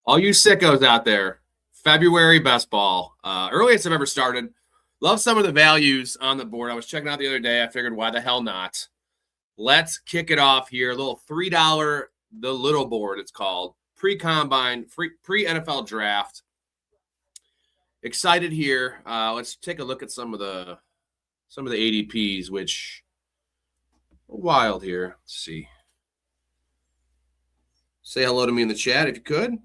All you sickos out there, February best ball. Earliest I've ever started. Love some of the values on the board. I was checking out the other day. I figured, why the hell not? Let's kick it off here. A little $3, the little board, it's called. Pre-combine, pre-NFL draft. Excited here. Let's take a look at some of the ADPs, which are wild here. Let's see. Say hello to me in the chat if you could.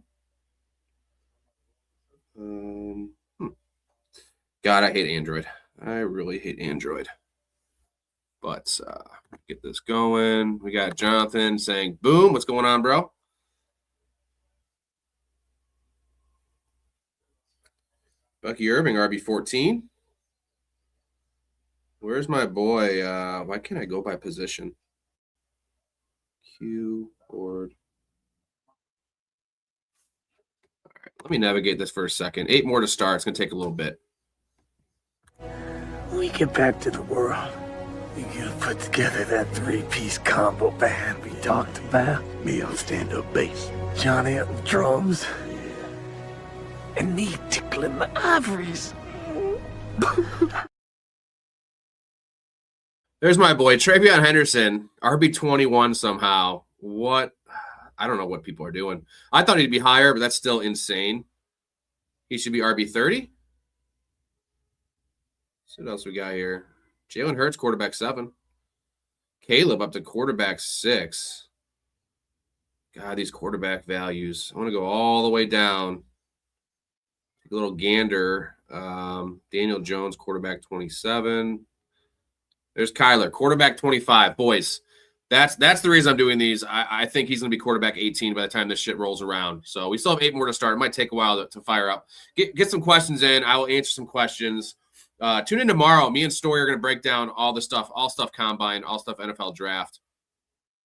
God, I hate Android. I really hate Android. But get this going. We got Jonathan saying, boom, what's going on, bro? Bucky Irving, RB14. Where's my boy? Why can't I go by position? Q, board. All right, let me navigate this for a second. 8 more to start. It's going to take a little bit. When we get back to the world, you gotta put together that 3-piece combo band we talked about. Me on stand-up bass, Johnny on the drums, and me tickling the ivories. There's my boy, Travion Henderson, RB21 somehow. What? I don't know what people are doing. I thought he'd be higher, but that's still insane. He should be RB30. See what else we got here. Jalen Hurts, quarterback 7. Caleb up to quarterback 6. God, these quarterback values. I want to go all the way down. Take a little gander. Daniel Jones, quarterback 27. There's Kyler, quarterback 25. Boys, that's the reason I'm doing these. I think he's going to be quarterback 18 by the time this shit rolls around. So we still have 8 more to start. It might take a while to fire up. Get some questions in. I will answer some questions. Tune in tomorrow. Me and Storey are going to break down all the stuff, all stuff combine, all stuff NFL draft.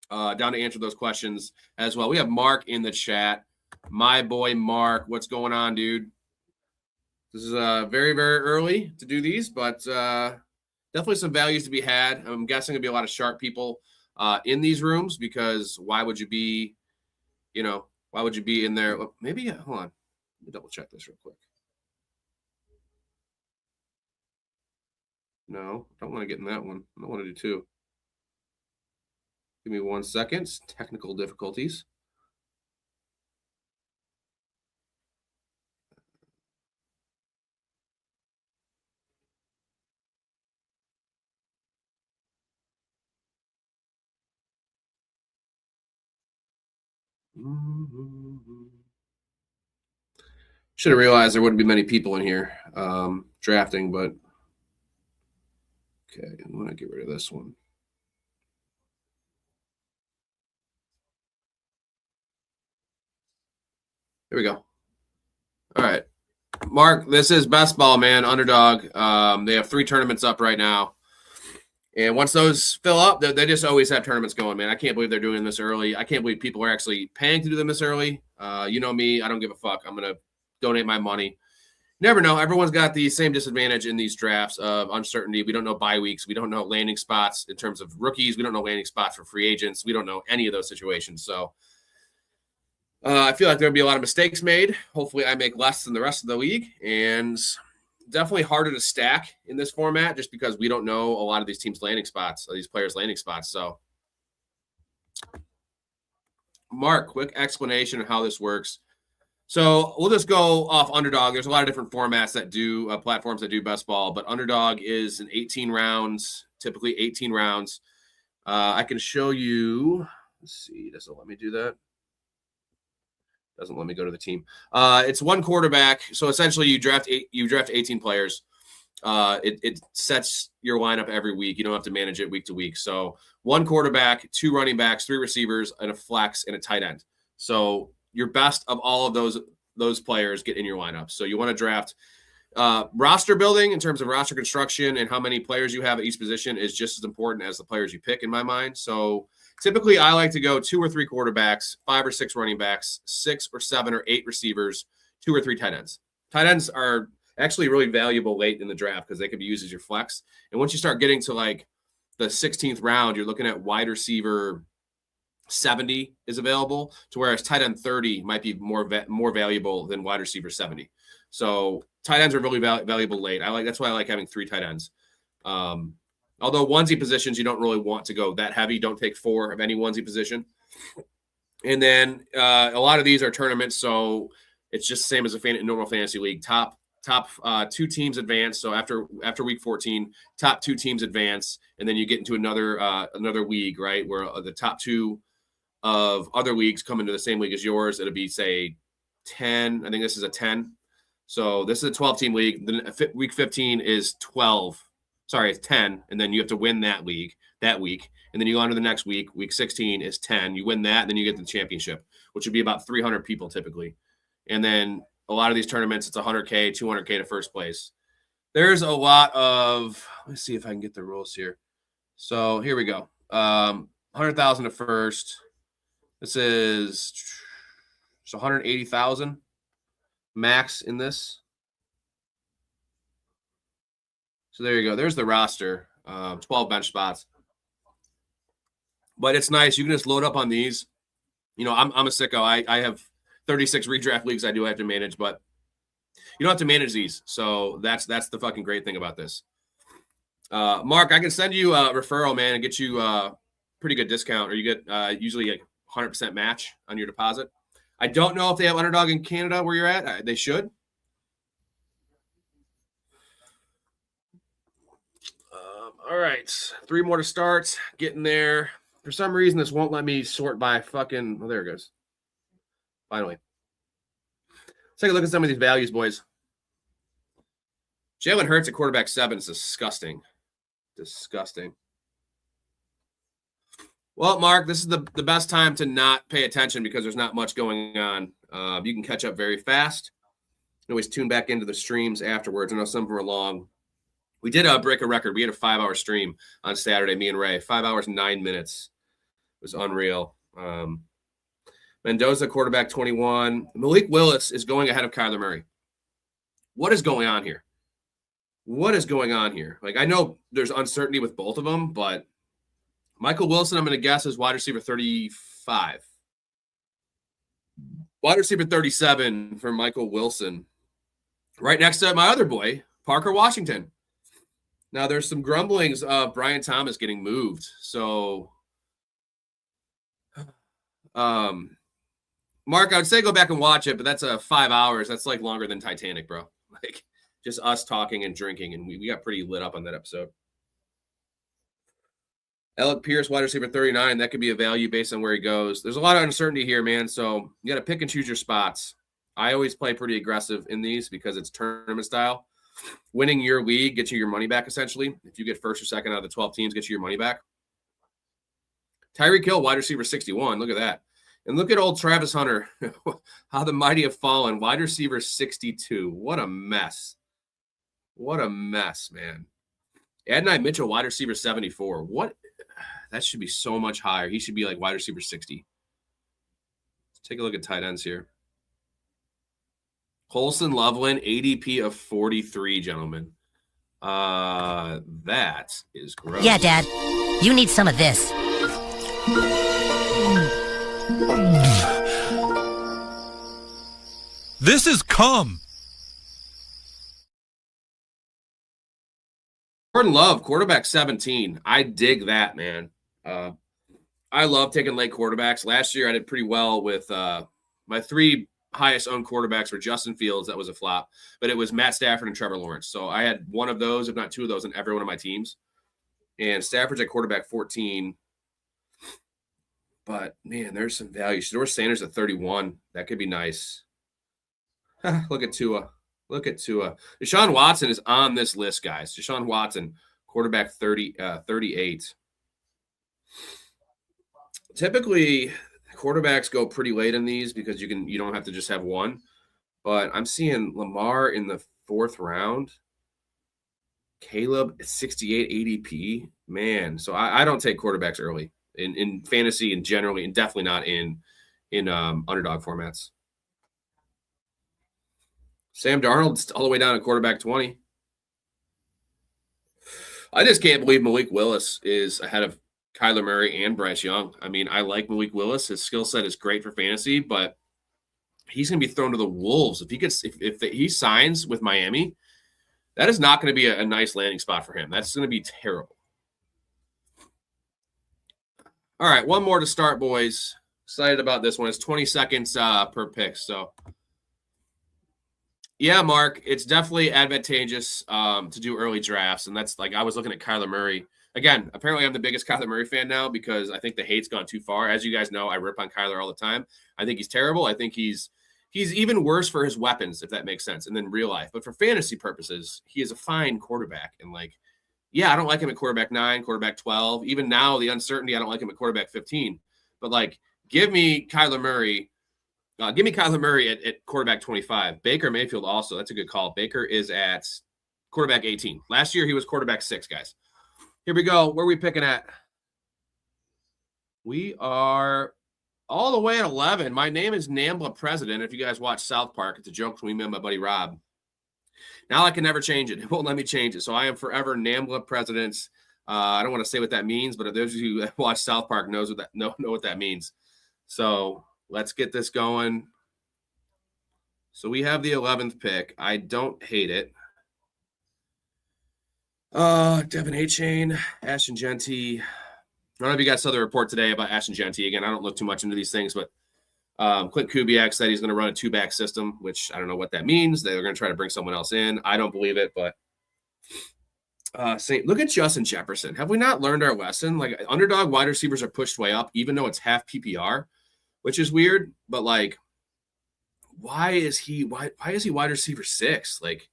Down to answer those questions as well. We have Mark in the chat. My boy Mark, what's going on, dude? This is very, very early to do these, but definitely some values to be had. I'm guessing there'll be a lot of sharp people in these rooms because why would you be, why would you be in there? Well, maybe, hold on. Let me double check this real quick. No, I don't want to get in that one. I don't want to do 2. Give me 1 second. Technical difficulties. Should have realized there wouldn't be many people in here drafting, but okay, I'm going to get rid of this one. Here we go. All right. Mark, this is best ball, man. Underdog. They have 3 tournaments up right now. And once those fill up, they just always have tournaments going, man. I can't believe they're doing this early. I can't believe people are actually paying to do them this early. You know me. I don't give a fuck. I'm going to donate my money. Never know. Everyone's got the same disadvantage in these drafts of uncertainty. We don't know bye weeks. We don't know landing spots in terms of rookies. We don't know landing spots for free agents. We don't know any of those situations. So I feel like there'll be a lot of mistakes made. Hopefully I make less than the rest of the league. And definitely harder to stack in this format just because we don't know a lot of these teams' landing spots, or these players' landing spots. So, Mark, quick explanation of how this works. So we'll just go off Underdog. There's a lot of different formats that do platforms that do best ball, but Underdog is an 18 rounds, typically 18 rounds. I can show you. Let's see. Does it let me do that? Doesn't let me go to the team. It's 1 quarterback. So essentially you draft 18 players. It sets your lineup every week. You don't have to manage it week to week. So 1 quarterback, 2 running backs, 3 receivers, and a flex and a tight end. So your best of all of those players get in your lineup. So you want to draft roster building in terms of roster construction and how many players you have at each position is just as important as the players you pick in my mind. So typically I like to go 2 or 3 quarterbacks, 5 or 6 running backs, 6 or 7 or 8 receivers, 2 or 3 tight ends. Tight ends are actually really valuable late in the draft because they can be used as your flex. And once you start getting to like the 16th round, you're looking at wide receiver 70 is available, to whereas tight end 30 might be more valuable than wide receiver 70. So tight ends are really valuable late. That's why I like having 3 tight ends. Although onesie positions, you don't really want to go that heavy. Don't take 4 of any onesie position. And then a lot of these are tournaments, so it's just the same as a normal fantasy league. Top 2 teams advance. So after week 14, top 2 teams advance, and then you get into another league, right, where the top 2 of other leagues come into the same league as yours. It'll be, say, 10. I think this is a 10. So this is a 12-team league. Then week 15 is 12. Sorry, it's 10, and then you have to win that week. And then you go on to the next week. Week 16 is 10. You win that, and then you get the championship, which would be about 300 people typically. And then a lot of these tournaments, it's 100K, 200K to first place. There's a lot of – let's see if I can get the rules here. So here we go. 100,000 to first. This is so 180,000 max in this. So there you go. There's the roster. 12 bench spots. But it's nice. You can just load up on these. You know, I'm a sicko. I have 36 redraft leagues I have to manage, but you don't have to manage these. So that's the fucking great thing about this. Mark, I can send you a referral, man, and get you a pretty good discount, or you get usually a 100% match on your deposit. I don't know if they have Underdog in Canada where you're at. They should. All right. 3 more to start. Getting there. For some reason, this won't let me sort by fucking... Oh, there it goes. Finally. Let's take a look at some of these values, boys. Jalen Hurts at quarterback 7 is disgusting. Disgusting. Well, Mark, this is the best time to not pay attention because there's not much going on. You can catch up very fast. You can always tune back into the streams afterwards. I know some of them are long. We did break a record. We had a 5-hour stream on Saturday, me and Ray. 5 hours, 9 minutes. It was unreal. Mendoza, quarterback 21. Malik Willis is going ahead of Kyler Murray. What is going on here? What is going on here? Like, I know there's uncertainty with both of them, but Michael Wilson, I'm going to guess, is wide receiver 35. Wide receiver 37 for Michael Wilson. Right next to my other boy, Parker Washington. Now, there's some grumblings of Brian Thomas getting moved. So, Mark, I would say go back and watch it, but that's 5 hours. That's like longer than Titanic, bro. Like, just us talking and drinking, and we got pretty lit up on that episode. Alec Pierce, wide receiver 39. That could be a value based on where he goes. There's a lot of uncertainty here, man, so you got to pick and choose your spots. I always play pretty aggressive in these because it's tournament style. Winning your league gets you your money back, essentially. If you get first or second out of the 12 teams, gets you your money back. Tyreek Hill, wide receiver 61. Look at that. And look at old Travis Hunter. How the mighty have fallen. Wide receiver 62. What a mess. What a mess, man. Adonai Mitchell, wide receiver 74. What? That should be so much higher. He should be like wide receiver 60. Let's take a look at tight ends here. Colson Loveland, ADP of 43, gentlemen. That is gross. Yeah, Dad. You need some of this. This is cum. Jordan Love, quarterback 17. I dig that, man. I love taking late quarterbacks. Last year, I did pretty well with my 3 highest owned quarterbacks were Justin Fields. That was a flop. But it was Matt Stafford and Trevor Lawrence. So I had one of those, if not 2 of those, in every one of my teams. And Stafford's at quarterback 14. But, man, there's some value. Shedeur Sanders at 31. That could be nice. Look at Tua. Look at Tua. Deshaun Watson is on this list, guys. Deshaun Watson, quarterback 38. Typically, quarterbacks go pretty late in these because you don't have to just have one. But I'm seeing Lamar in the 4th round. Caleb at 68 ADP. Man, so I don't take quarterbacks early in fantasy and generally, and definitely not in underdog formats. Sam Darnold's all the way down to quarterback 20. I just can't believe Malik Willis is ahead of Kyler Murray and Bryce Young. I mean, I like Malik Willis. His skill set is great for fantasy, but he's going to be thrown to the wolves if he signs with Miami. That is not going to be a nice landing spot for him. That's going to be terrible. All right, one more to start, boys. Excited about this one. It's 20 seconds per pick. So, yeah, Mark, it's definitely advantageous to do early drafts. And that's like I was looking at Kyler Murray. Again, apparently I'm the biggest Kyler Murray fan now because I think the hate's gone too far. As you guys know, I rip on Kyler all the time. I think he's terrible. I think he's even worse for his weapons, if that makes sense, and then real life. But for fantasy purposes, he is a fine quarterback. And like, yeah, I don't like him at quarterback 9, quarterback 12. Even now, the uncertainty, I don't like him at quarterback 15. But like, give me Kyler Murray. Give me Kyler Murray at quarterback 25. Baker Mayfield also. That's a good call. Baker is at quarterback 18. Last year, he was quarterback 6, guys. Here we go. Where are we picking at? We are all the way at 11. My name is Nambla President. If you guys watch South Park, it's a joke between me and my buddy Rob. Now I can never change it. It won't let me change it. So I am forever Nambla Presidents. I don't want to say what that means, but those of you who watch South Park know what that means. So let's get this going. So we have the 11th pick. I don't hate it. Devin A-Chain, Ashton Genty. I don't know if you guys saw the report today about Ashton Genty. Again, I don't look too much into these things, but Clint Kubiak said he's going to run a 2-back system, which I don't know what that means. They're going to try to bring someone else in. I don't believe it, but look at Justin Jefferson. Have we not learned our lesson? Like, underdog wide receivers are pushed way up, even though it's half PPR, which is weird. But like, why is he wide receiver 6? Like,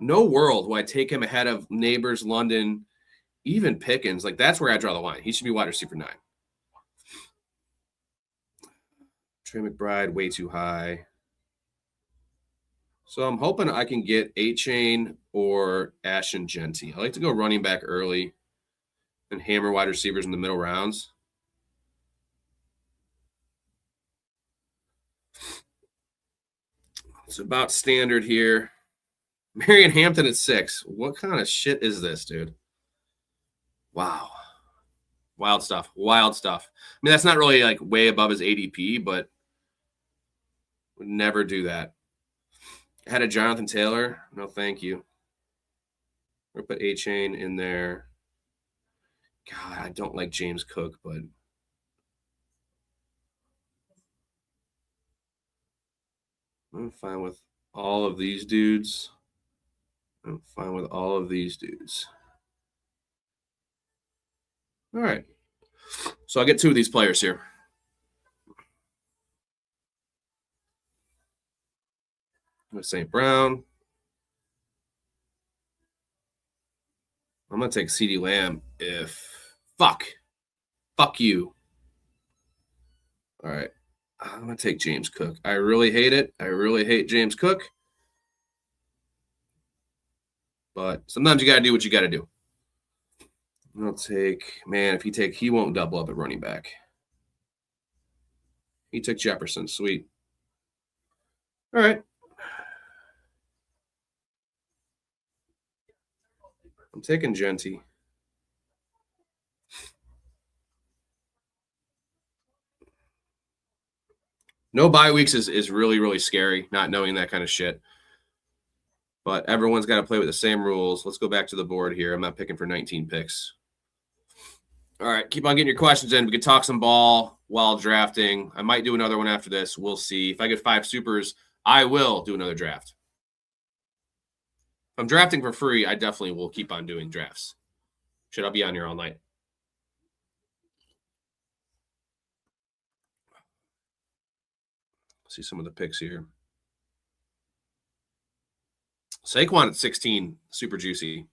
no world will I take him ahead of Neighbors, London, even Pickens. Like, that's where I draw the line. He should be wide receiver 9. Trey McBride, way too high. So I'm hoping I can get A-Chain or Ashton Genty. I like to go running back early and hammer wide receivers in the middle rounds. It's about standard here. Marion Hampton at 6. What kind of shit is this, dude? Wow. Wild stuff. Wild stuff. I mean, that's not really like way above his ADP, but would never do that. I had a Jonathan Taylor. No, thank you. We'll put A-Chain in there. God, I don't like James Cook, but I'm fine with all of these dudes. I'm fine with all of these dudes. All right. So I'll get 2 of these players here. With St. Brown. I'm going to take CeeDee Lamb if fuck you. All right. I'm going to take James Cook. I really hate it. I really hate James Cook. But sometimes you got to do what you got to do. I'll take, man, he won't double up at running back. He took Jefferson. Sweet. All right. I'm taking Genty. No bye weeks is really, really scary, not knowing that kind of shit. But everyone's got to play with the same rules. Let's go back to the board here. I'm not picking for 19 picks. All right, keep on getting your questions in. We can talk some ball while drafting. I might do another one after this. We'll see. If I get 5 supers, I will do another draft. If I'm drafting for free, I definitely will keep on doing drafts. I'll be on here all night. See some of the picks here. Saquon at 16, super juicy.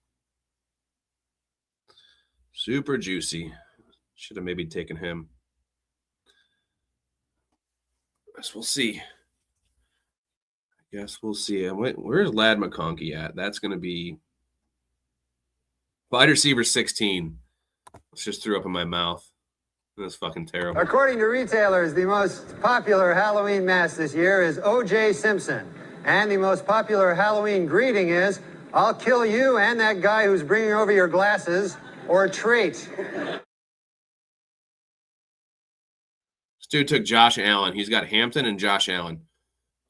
Super juicy. Should have maybe taken him. Guess we'll see. Where's Lad McConkey at? That's going to be wide receiver 16. Let's just threw up in my mouth. That's fucking terrible. According to retailers, the most popular Halloween mask this year is O.J. Simpson. And the most popular Halloween greeting is, "I'll kill you and that guy who's bringing over your glasses," or trait. This dude took Josh Allen. He's got Hampton and Josh Allen.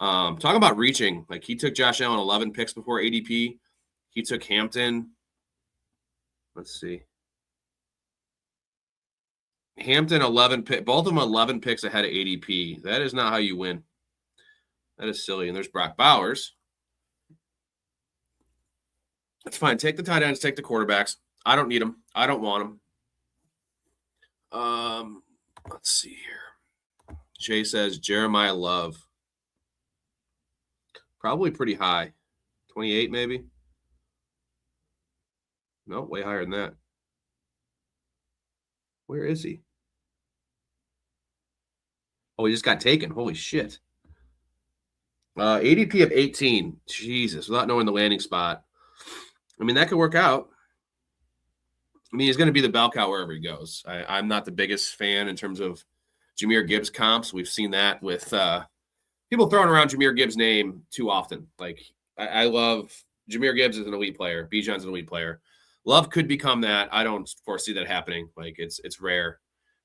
Talking about reaching, like he took Josh Allen 11 picks before ADP. He took Hampton. Let's see. Hampton 11 pick, both of them 11 picks ahead of ADP. That is not how you win. That is silly. And there's Brock Bowers. That's fine. Take the tight ends, take the quarterbacks. I don't need them. I don't want them. Let's see here. Jay says Jeremiah Love. Probably pretty high. 28 maybe. No, way higher than that. Where is he? Oh, he just got taken. Holy shit. ADP of 18. Jesus, without knowing the landing spot. I mean, that could work out. I mean, he's going to be the bell cow wherever he goes. I'm not the biggest fan in terms of Jahmyr Gibbs comps. We've seen that with people throwing around Jahmyr Gibbs' name too often. Like, I love Jahmyr Gibbs is an elite player. Bijan's an elite player. Love could become that. I don't foresee that happening. Like, it's rare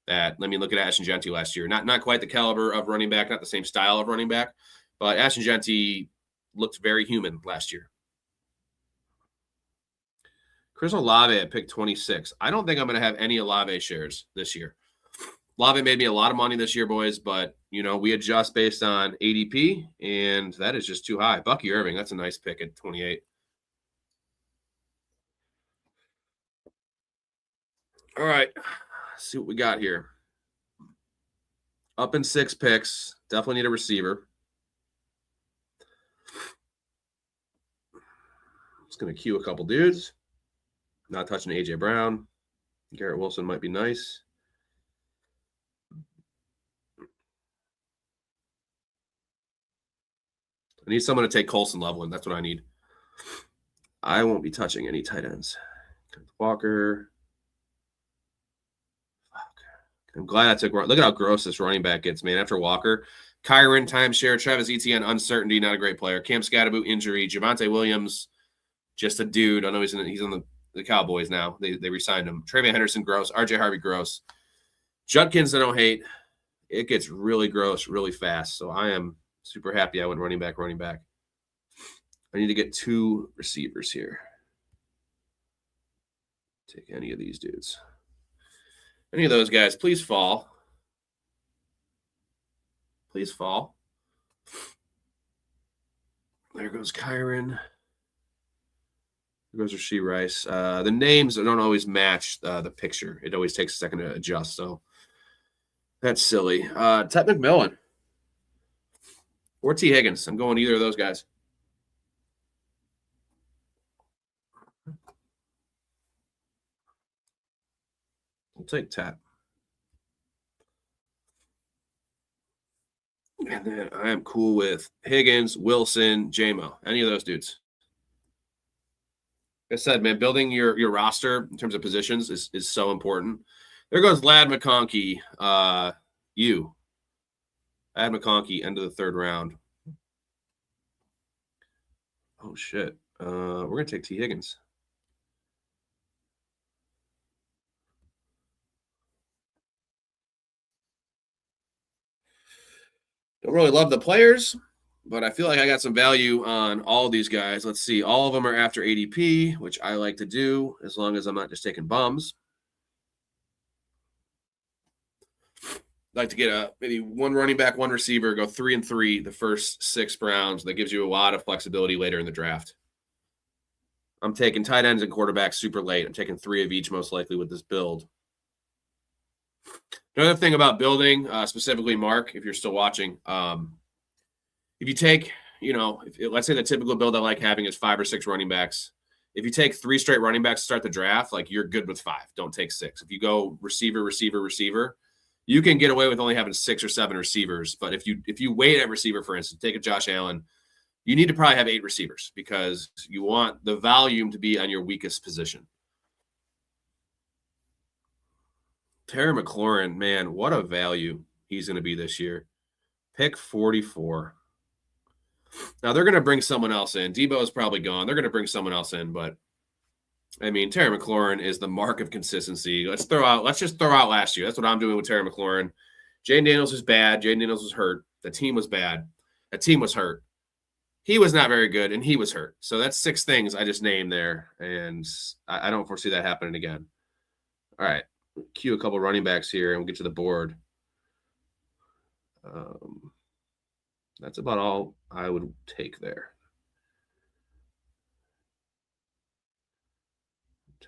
that. I mean, look at Ashton Genty last year. Not quite the caliber of running back, not the same style of running back, but Ashton Genty looked very human last year. Chris Olave at pick 26. I don't think I'm going to have any Olave shares this year. Olave made me a lot of money this year, boys, but, you know, we adjust based on ADP, and that is just too high. Bucky Irving, that's a nice pick at 28. All right, let's see what we got here. Up in 6 picks. Definitely need a receiver. Just going to queue a couple dudes. Not touching A.J. Brown. Garrett Wilson might be nice. I need someone to take Colson Loveland. That's what I need. I won't be touching any tight ends. Walker. I'm glad I took. Look at how gross this running back gets, man. After Walker, Kyron, timeshare, Travis Etienne, uncertainty, not a great player. Cam Scatterboot, injury. Javonte Williams, just a dude. I know he's on the Cowboys now. They re-signed him. Travion Henderson, gross. RJ Harvey, gross. Judkins, I don't hate. It gets really gross really fast. So I am super happy I went running back. I need to get 2 receivers here. Take any of these dudes. Any of those guys, please fall. Please fall. There goes Kyron. There goes Rashee Rice. The names don't always match the picture. It always takes a second to adjust, so that's silly. Ted McMillan or T. Higgins. I'm going either of those guys. We'll take Ted. And then I am cool with Higgins, Wilson, JMO. Any of those dudes. Like I said, man, building your roster in terms of positions is so important. There goes Ladd McConkey. Ladd McConkey, end of the 3rd round. Oh, shit. We're going to take T. Higgins. Don't really love the players, but I feel like I got some value on all these guys. Let's see. All of them are after ADP, which I like to do as long as I'm not just taking bums. I'd like to get maybe 1 running back, 1 receiver, go 3 and 3 the first 6 rounds. That gives you a lot of flexibility later in the draft. I'm taking tight ends and quarterbacks super late. I'm taking 3 of each most likely with this build. Another thing about building, specifically Mark, if you're still watching, if you take, let's say the typical build I like having is 5 or 6 running backs. If you take 3 straight running backs to start the draft, like you're good with 5. Don't take 6. If you go receiver, you can get away with only having 6 or 7 receivers. But if you wait at receiver, for instance, take a Josh Allen, you need to probably have 8 receivers because you want the volume to be on your weakest position. Terry McLaurin, man, what a value he's going to be this year. Pick 44. Now, they're going to bring someone else in. Debo is probably gone. They're going to bring someone else in. But, I mean, Terry McLaurin is the mark of consistency. Let's just throw out last year. That's what I'm doing with Terry McLaurin. Jaden Daniels was bad. Jaden Daniels was hurt. The team was bad. The team was hurt. He was not very good, and he was hurt. So that's 6 things I just named there, and I don't foresee that happening again. All right, cue a couple running backs here, and we'll get to the board. That's about all I would take there.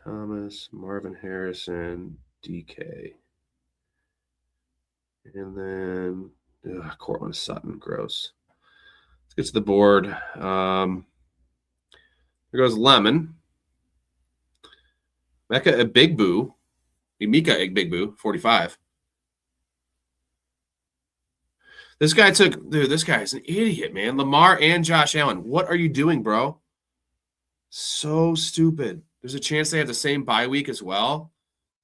Thomas, Marvin Harrison, DK. And then Cortland Sutton, gross. Let's get to the board. There goes Lemon. Mika Igbigbu, 45. This guy this guy is an idiot, man. Lamar and Josh Allen. What are you doing, bro? So stupid. There's a chance they have the same bye week as well.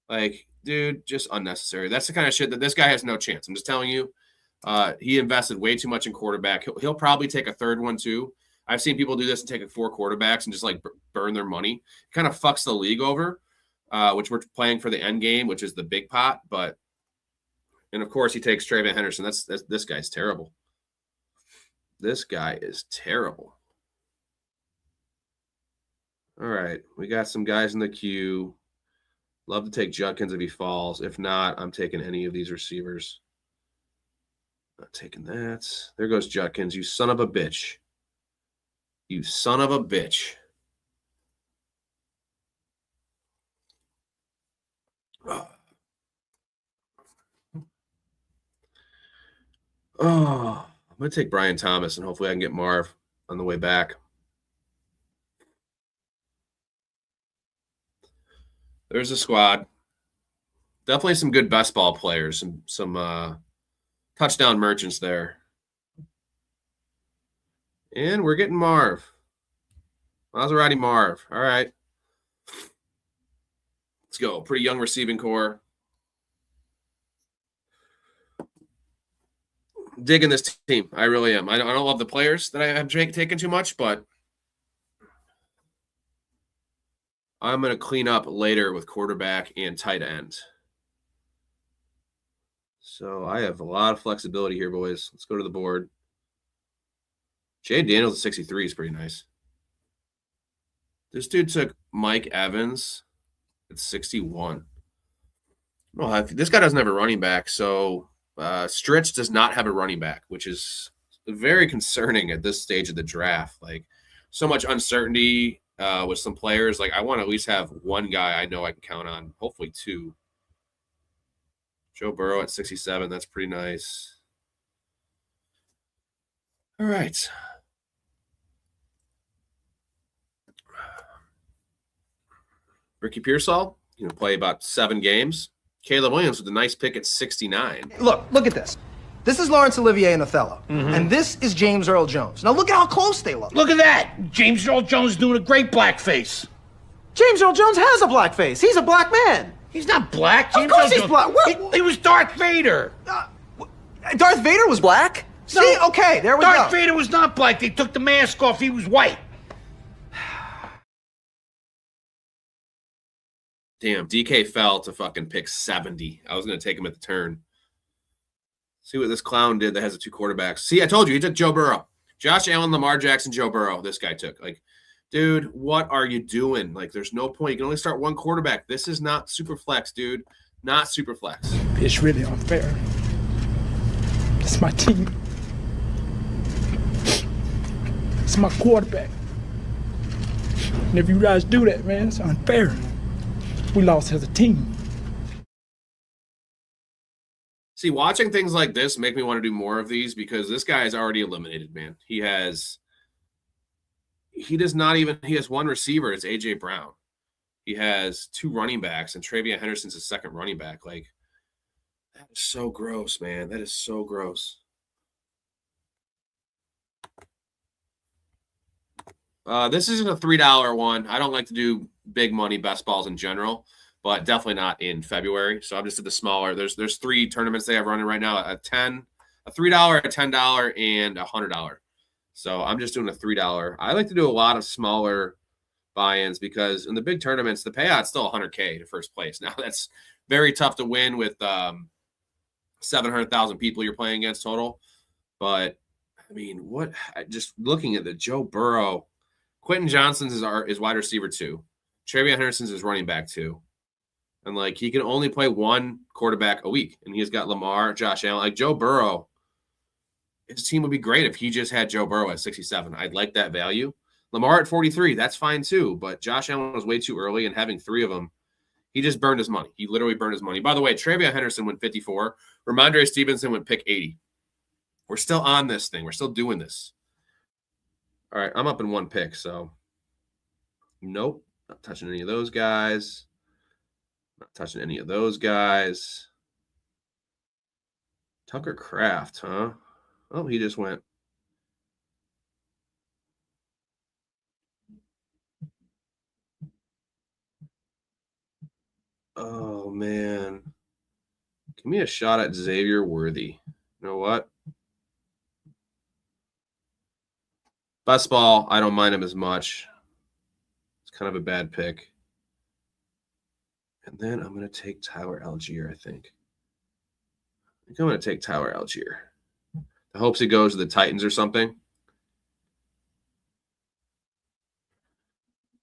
Like, dude, just unnecessary. That's the kind of shit that this guy has no chance. I'm just telling you. He invested way too much in quarterback. He'll probably take a third one too. I've seen people do this and take 4 quarterbacks and just like burn their money. It kind of fucks the league over, which we're playing for the end game, which is the big pot. And of course he takes Travion Henderson. This guy's terrible. This guy is terrible. All right, we got some guys in the queue. Love to take Judkins if he falls. If not, I'm taking any of these receivers. Not taking that. There goes Judkins. You son of a bitch. You son of a bitch. Oh, I'm going to take Brian Thomas, and hopefully I can get Marv on the way back. There's a squad. Definitely some good best ball players. Some touchdown merchants there. And we're getting Marv. Maserati Marv. All right. Let's go. Pretty young receiving core. Digging this team. I really am. I don't love the players that I have taken too much, but I'm going to clean up later with quarterback and tight end. So I have a lot of flexibility here, boys. Let's go to the board. Jay Daniels at 63 is pretty nice. This dude took Mike Evans at 61. Well, this guy doesn't have a running back, so Stritch does not have a running back, which is very concerning at this stage of the draft. Like, so much uncertainty with some players. Like, I want to at least have one guy I know I can count on, hopefully 2. Joe Burrow at 67. That's pretty nice. All right. Ricky Pearsall, going to play about 7 games. Caleb Williams with a nice pick at 69. Look at this. This is Laurence Olivier and Othello. And this is James Earl Jones. Now look at how close they look. Look at that. James Earl Jones doing a great blackface. James Earl Jones has a black face. He's a black man. He's not black. James Of course Earl he's Jones, black. He was Darth Vader. Darth Vader was black? No, See, okay, there we go. Darth Vader was not black. They took the mask off. He was white. Damn, DK fell to fucking pick 70. I was going to take him at the turn. See what this clown did that has the 2 quarterbacks. See, I told you, he took Joe Burrow. Josh Allen, Lamar Jackson, Joe Burrow. This guy took. Like, dude, what are you doing? Like, there's no point. You can only start 1 quarterback. This is not super flex, dude. Not super flex. It's really unfair. It's my team. It's my quarterback. And if you guys do that, man, it's unfair. We lost as a team. See, watching things like this make me want to do more of these because this guy is already eliminated, man. He has 1 receiver. It's A.J. Brown. He has 2 running backs, and Travion Henderson's his second running back. Like, that is so gross, man. That is so gross. This isn't a $3 one. I don't like to do big money best balls in general, but definitely not in February. So I'm just at the smaller. There's 3 tournaments they have running right now: a $3, a $10, and a $100. So I'm just doing a $3. I like to do a lot of smaller buy-ins because in the big tournaments, the payout's still $100K to first place. Now that's very tough to win with 700,000 people you're playing against total. But I mean, just looking at the Joe Burrow, Quentin Johnston's is wide receiver 2. Travion Henderson's is running back 2. And like he can only play one quarterback a week. And he's got Lamar, Josh Allen. Like Joe Burrow, his team would be great if he just had Joe Burrow at 67. I'd like that value. Lamar at 43, that's fine too. But Josh Allen was way too early, and having 3 of them, he just burned his money. He literally burned his money. By the way, Travion Henderson went 54. Ramondre Stevenson went pick 80. We're still on this thing. We're still doing this. All right, I'm up in 1 pick, so nope, not touching any of those guys. Not touching any of those guys. Tucker Kraft, huh? Oh, he just went. Oh, man. Give me a shot at Xavier Worthy. You know what? Best ball, I don't mind him as much. It's kind of a bad pick. And then I'm going to take Tyler Algier, I think. I'm going to take Tyler Algier. I hope he goes to the Titans or something.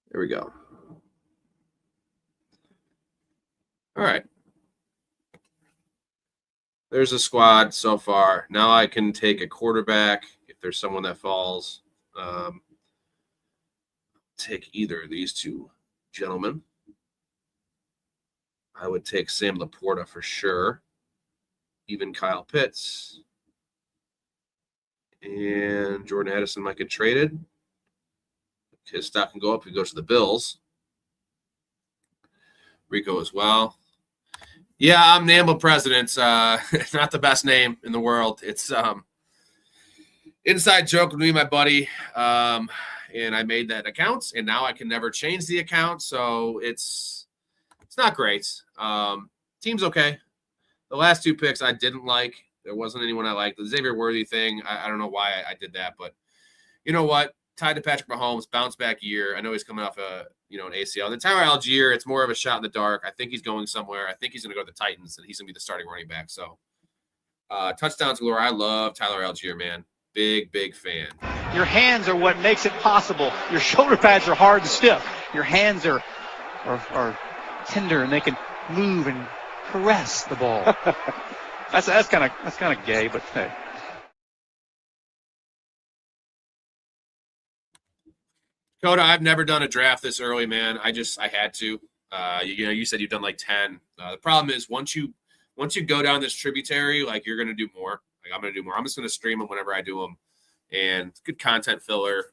There we go. All right. There's a squad so far. Now I can take a quarterback if there's someone that falls. Take either of these 2 gentlemen. I would take Sam Laporta for sure. Even Kyle Pitts. And Jordan Addison might get traded. His stock can go up if he goes to the Bills. Rico as well. Yeah, I'm NAMBLA president. It's not the best name in the world. It's inside joke with me and my buddy. And I made that account, and now I can never change the account. So it's not great. Team's okay. The last 2 picks I didn't like. There wasn't anyone I liked. The Xavier Worthy thing, I don't know why I did that, but you know what? Tied to Patrick Mahomes, bounce back year. I know he's coming off an ACL. The Tyler Algier, it's more of a shot in the dark. I think he's going somewhere. I think he's going to go to the Titans, and he's going to be the starting running back. So touchdowns galore. I love Tyler Algier, man. Big fan. Your hands are what makes it possible. Your shoulder pads are hard and stiff. Your hands are tender, and they can move and caress the ball. That's kind of gay, but hey. Coda, I've never done a draft this early, man. I had to. You said you've done like 10. The problem is once you go down this tributary, like you're gonna do more. Like I'm gonna do more. I'm just gonna stream them whenever I do them, and it's good content filler.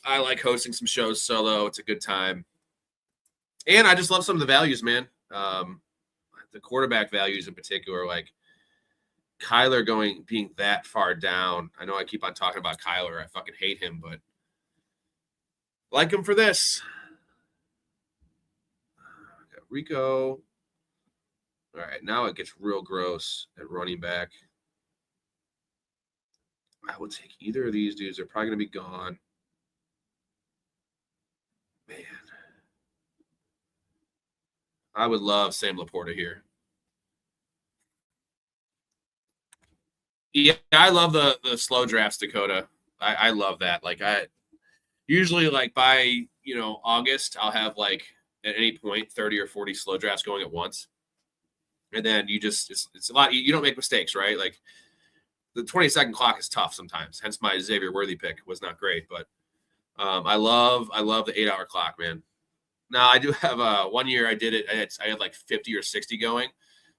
I like hosting some shows solo. It's a good time, and I just love some of the values, man. The quarterback values in particular, like Kyler being that far down. I know I keep on talking about Kyler. I fucking hate him, but like him for this. Got Rico. All right, now it gets real gross at running back. I would take either of these dudes. They're probably going to be gone. Man. I would love Sam Laporta here. Yeah, I love the slow drafts, Dakota. I love that. Like I usually like by, August, I'll have like at any point 30 or 40 slow drafts going at once. And then it's a lot. You don't make mistakes, right? Like the 20-second clock is tough sometimes. Hence my Xavier Worthy pick was not great, but I love the 8-hour clock, man. Now I do have 1 year I did it. I had like 50 or 60 going.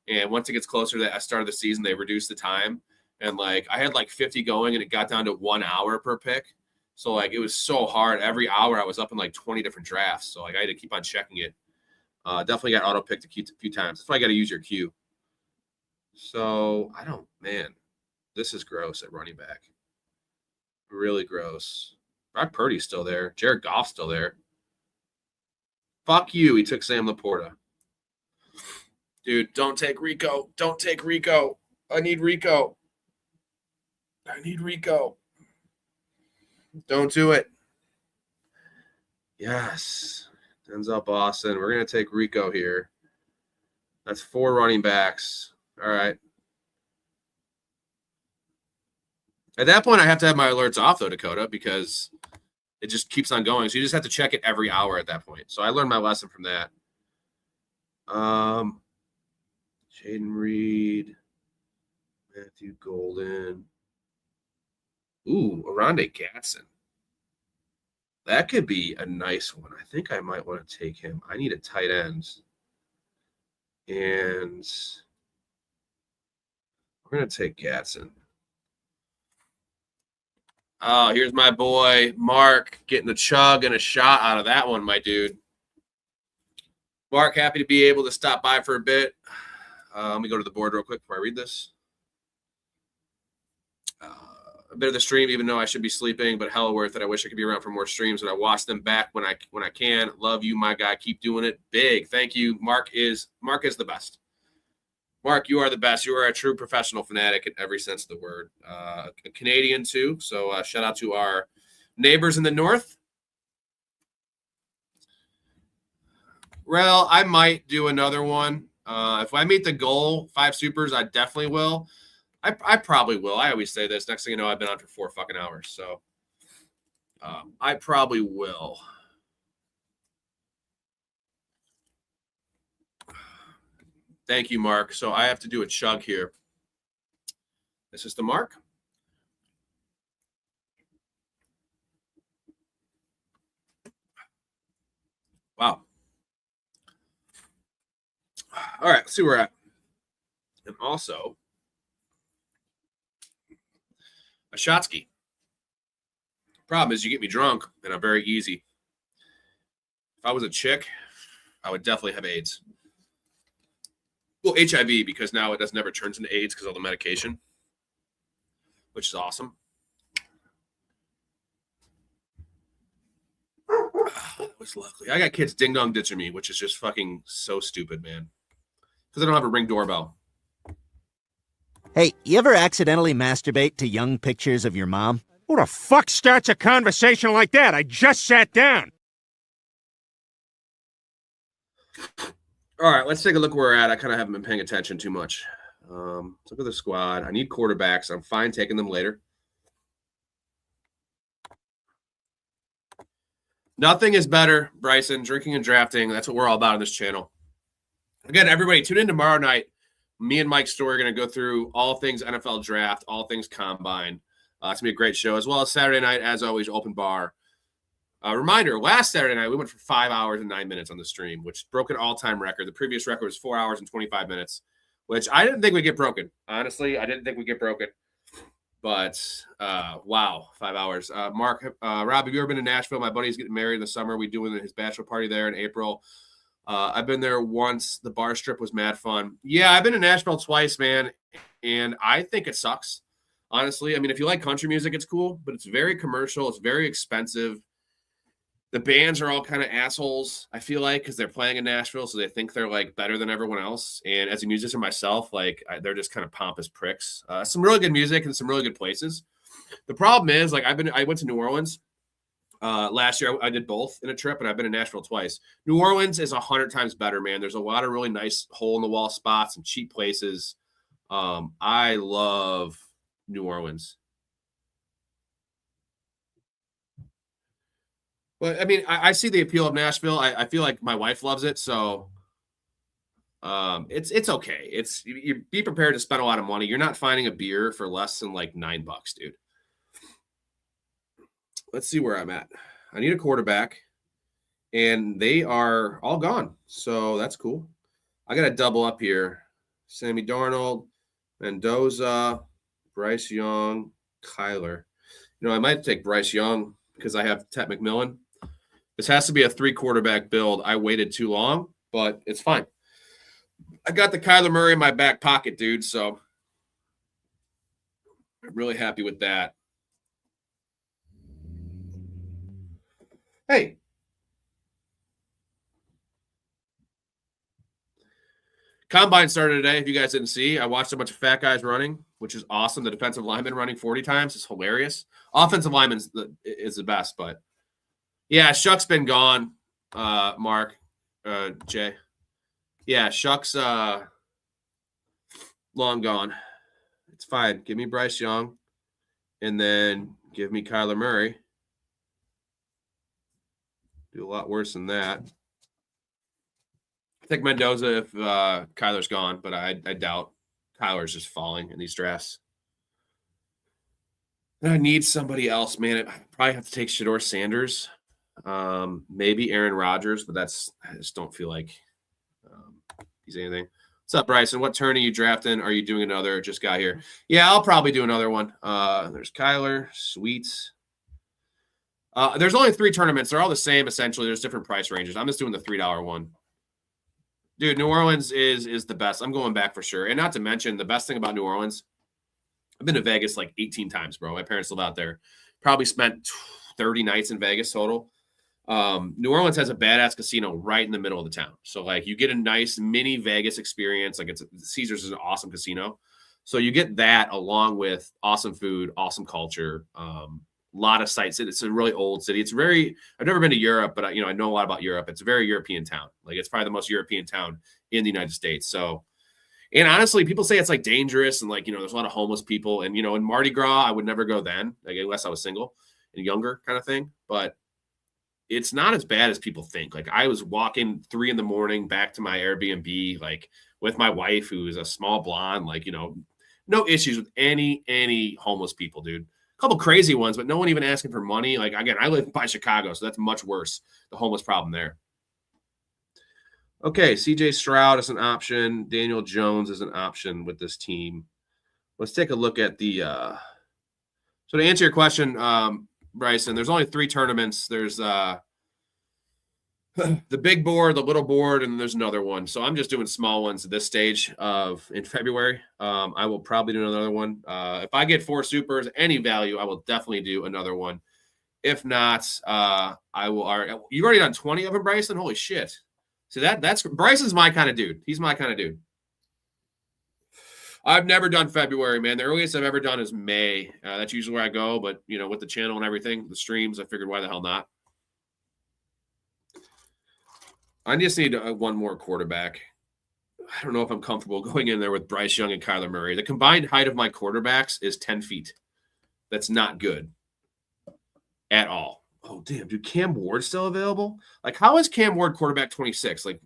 And once it gets closer to the start of the season, they reduce the time. And like I had like 50 going and it got down to 1 hour per pick. So like it was so hard. Every hour I was up in like 20 different drafts. So like I had to keep on checking it. Definitely got auto picked a few times. That's why I got to use your queue. So this is gross at running back. Really gross. Brock Purdy's still there. Jared Goff's still there. Fuck you. He took Sam Laporta. Dude, don't take Rico. Don't take Rico. I need Rico. Don't do it. Yes. Denzel Boston. We're going to take Rico here. That's 4 running backs. All right. At that point, I have to have my alerts off, though, Dakota, because it just keeps on going. So you just have to check it every hour at that point. So I learned my lesson from that. Jaden Reed, Matthew Golden. Ooh, Aronde Gatson. That could be a nice one. I think I might want to take him. I need a tight end. And we're going to take Gatson. Oh, here's my boy, Mark, getting a chug and a shot out of that one, my dude. Mark, happy to be able to stop by for a bit. Let me go to the board real quick before I read this. A bit of the stream, even though I should be sleeping, but hella worth it. I wish I could be around for more streams, but I watch them back when I can. Love you, my guy. Keep doing it big. Thank you. Mark is the best. Mark, you are the best. You are a true professional fanatic in every sense of the word. A Canadian, too. So shout out to our neighbors in the north. Well, I might do another one. If I meet the goal, 5 supers, I definitely will. I probably will. I always say this. Next thing you know, I've been on for 4 fucking hours. So I probably will. Thank you, Mark. So I have to do a chug here. This is the Mark. Wow. All right, let's see where we're at. And also, a Shotsky. Problem is you get me drunk, and I'm very easy. If I was a chick, I would definitely have AIDS. Well, HIV, because now it never turns into AIDS because of all the medication, which is awesome. That was lovely. I got kids ding-dong ditching me, which is just fucking so stupid, man. Because I don't have a Ring doorbell. Hey, you ever accidentally masturbate to young pictures of your mom? Who the fuck starts a conversation like that? I just sat down. All right, let's take a look where we're at. I kind of haven't been paying attention too much. Let's look at the squad. I need quarterbacks. I'm fine taking them later. Nothing is better, Bryson, drinking and drafting. That's what we're all about on this channel. Again, everybody, tune in tomorrow night. Me and Mike Storey are going to go through all things NFL draft, all things combine. It's going to be a great show, as well as Saturday night, as always, open bar. Reminder, last Saturday night, we went for 5 hours and 9 minutes on the stream, which broke an all-time record. The previous record was 4 hours and 25 minutes, which I didn't think would get broken. Honestly, I didn't think we'd get broken. But, wow, 5 hours. Mark, Rob, have you ever been to Nashville? My buddy's getting married in the summer. We're doing his bachelor party there in April. I've been there once. The bar strip was mad fun. Yeah, I've been to Nashville twice, man, and I think it sucks. Honestly, I mean, if you like country music, it's cool, but it's very commercial. It's very expensive. The bands are all kind of assholes, I feel like, because they're playing in Nashville, so they think they're, like, better than everyone else. And as a musician myself, like, they're just kind of pompous pricks. Some really good music and some really good places. The problem is, like, I went to New Orleans last year. I did both in a trip, and I've been to Nashville twice. New Orleans is 100 times better, man. There's a lot of really nice hole-in-the-wall spots and cheap places. I love New Orleans. Well, I mean, I see the appeal of Nashville. I feel like my wife loves it, so it's okay. You be prepared to spend a lot of money. You're not finding a beer for less than like $9, dude. Let's see where I'm at. I need a quarterback, and they are all gone, so that's cool. I got to double up here. Sammy Darnold, Mendoza, Bryce Young, Kyler. You know, I might take Bryce Young because I have Tet McMillan. This has to be a 3-quarterback build. I waited too long, but it's fine. I got the Kyler Murray in my back pocket, dude, so I'm really happy with that. Hey. Combine started today. If you guys didn't see, I watched a bunch of fat guys running, which is awesome. The defensive lineman running 40 times is hilarious. Offensive lineman is the best, but yeah, Shuck's been gone, Mark, Jay. Yeah, Shuck's long gone. It's fine. Give me Bryce Young, and then give me Kyler Murray. Do a lot worse than that. I think Mendoza if Kyler's gone, but I doubt Kyler's just falling in these drafts. I need somebody else, man. I probably have to take Shedeur Sanders, maybe Aaron Rodgers, but I just don't feel like he's anything. What's up, Bryson? What turn are you drafting? Are you doing another? Just got here. Yeah, I'll probably do another one. There's Kyler, sweet. There's only 3 tournaments. They're all the same, essentially. There's different price ranges. I'm just doing the $3 one. Dude, New Orleans is the best. I'm going back for sure. And not to mention, the best thing about New Orleans, I've been to Vegas like 18 times, bro. My parents live out there. Probably spent 30 nights in Vegas total. New Orleans has a badass casino right in the middle of the town. So, like, you get a nice mini Vegas experience. Like, Caesars is an awesome casino. So you get that along with awesome food, awesome culture, lot of sights. It's a really old city. I've never been to Europe, but I know a lot about Europe. It's a very European town. Like, it's probably the most European town in the United States. So, and honestly, people say it's like dangerous and like, there's a lot of homeless people and, in Mardi Gras, I would never go then, like, unless I was single and younger kind of thing. But it's not as bad as people think. Like, I was walking 3 a.m. back to my Airbnb, like with my wife, who is a small blonde, like, no issues with any homeless people, dude. Couple crazy ones, but no one even asking for money. Like, again, I live by Chicago, so that's much worse, the homeless problem there. Okay, CJ Stroud is an option. Daniel Jones is an option with this team. Let's take a look at the so to answer your question, Bryson, there's only 3 tournaments. There's the big board, the little board, and there's another one. So I'm just doing small ones at this stage in February. I will probably do another one. If I get 4 supers, any value, I will definitely do another one. If not, I will. You've already done 20 of them, Bryson? Holy shit. So that's Bryson's my kind of dude. He's my kind of dude. I've never done February, man. The earliest I've ever done is May. That's usually where I go. But, with the channel and everything, the streams, I figured why the hell not. I just need one more quarterback. I don't know if I'm comfortable going in there with Bryce Young and Kyler Murray. The combined height of my quarterbacks is 10 feet. That's not good at all. Oh, damn, dude, Cam Ward still available? Like, how is Cam Ward quarterback 26? Like,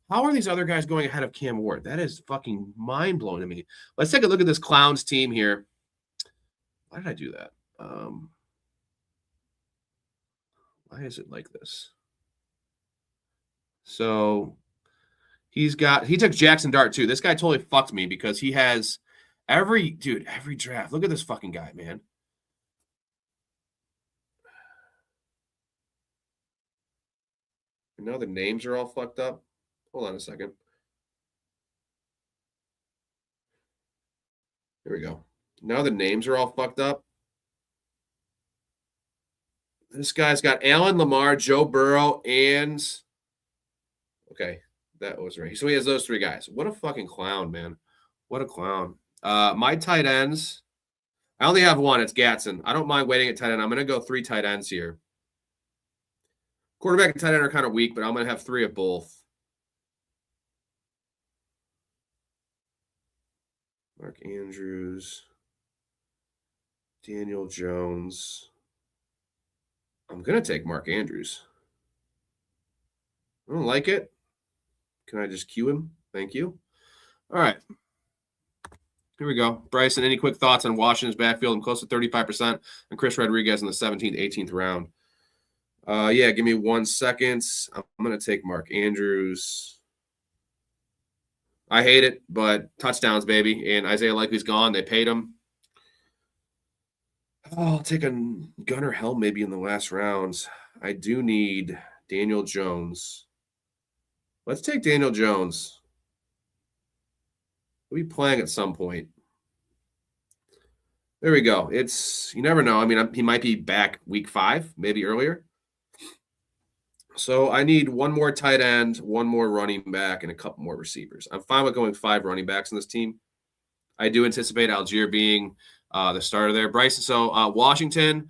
how are these other guys going ahead of Cam Ward? That is fucking mind-blowing to me. Let's take a look at this Clowns team here. Why did I do that? Why is it like this? So he took Jackson Dart too. This guy totally fucked me because he has every draft. Look at this fucking guy, man. And now the names are all fucked up. Hold on a second. Here we go. Now the names are all fucked up. This guy's got Allen, Lamar, Joe Burrow, and okay, that was right. So he has those 3 guys. What a fucking clown, man. What a clown. My tight ends, I only have one. It's Gatson. I don't mind waiting at tight end. I'm going to go 3 tight ends here. Quarterback and tight end are kind of weak, but I'm going to have 3 of both. Mark Andrews, Daniel Jones. I'm going to take Mark Andrews. I don't like it. Can I just cue him? Thank you. All right. Here we go. Bryson, any quick thoughts on Washington's backfield? I'm close to 35% and Chris Rodriguez in the 17th, 18th round. Yeah, give me 1 second. I'm going to take Mark Andrews. I hate it, but touchdowns, baby. And Isaiah Likely's gone. They paid him. I'll take a Gunnar Helm maybe in the last rounds. I do need Daniel Jones. Let's take Daniel Jones. He'll be playing at some point. There we go. You never know. I mean, he might be back week 5, maybe earlier. So I need 1 more tight end, 1 more running back, and a couple more receivers. I'm fine with going 5 running backs in this team. I do anticipate Algier being the starter there. Bryson, so Washington,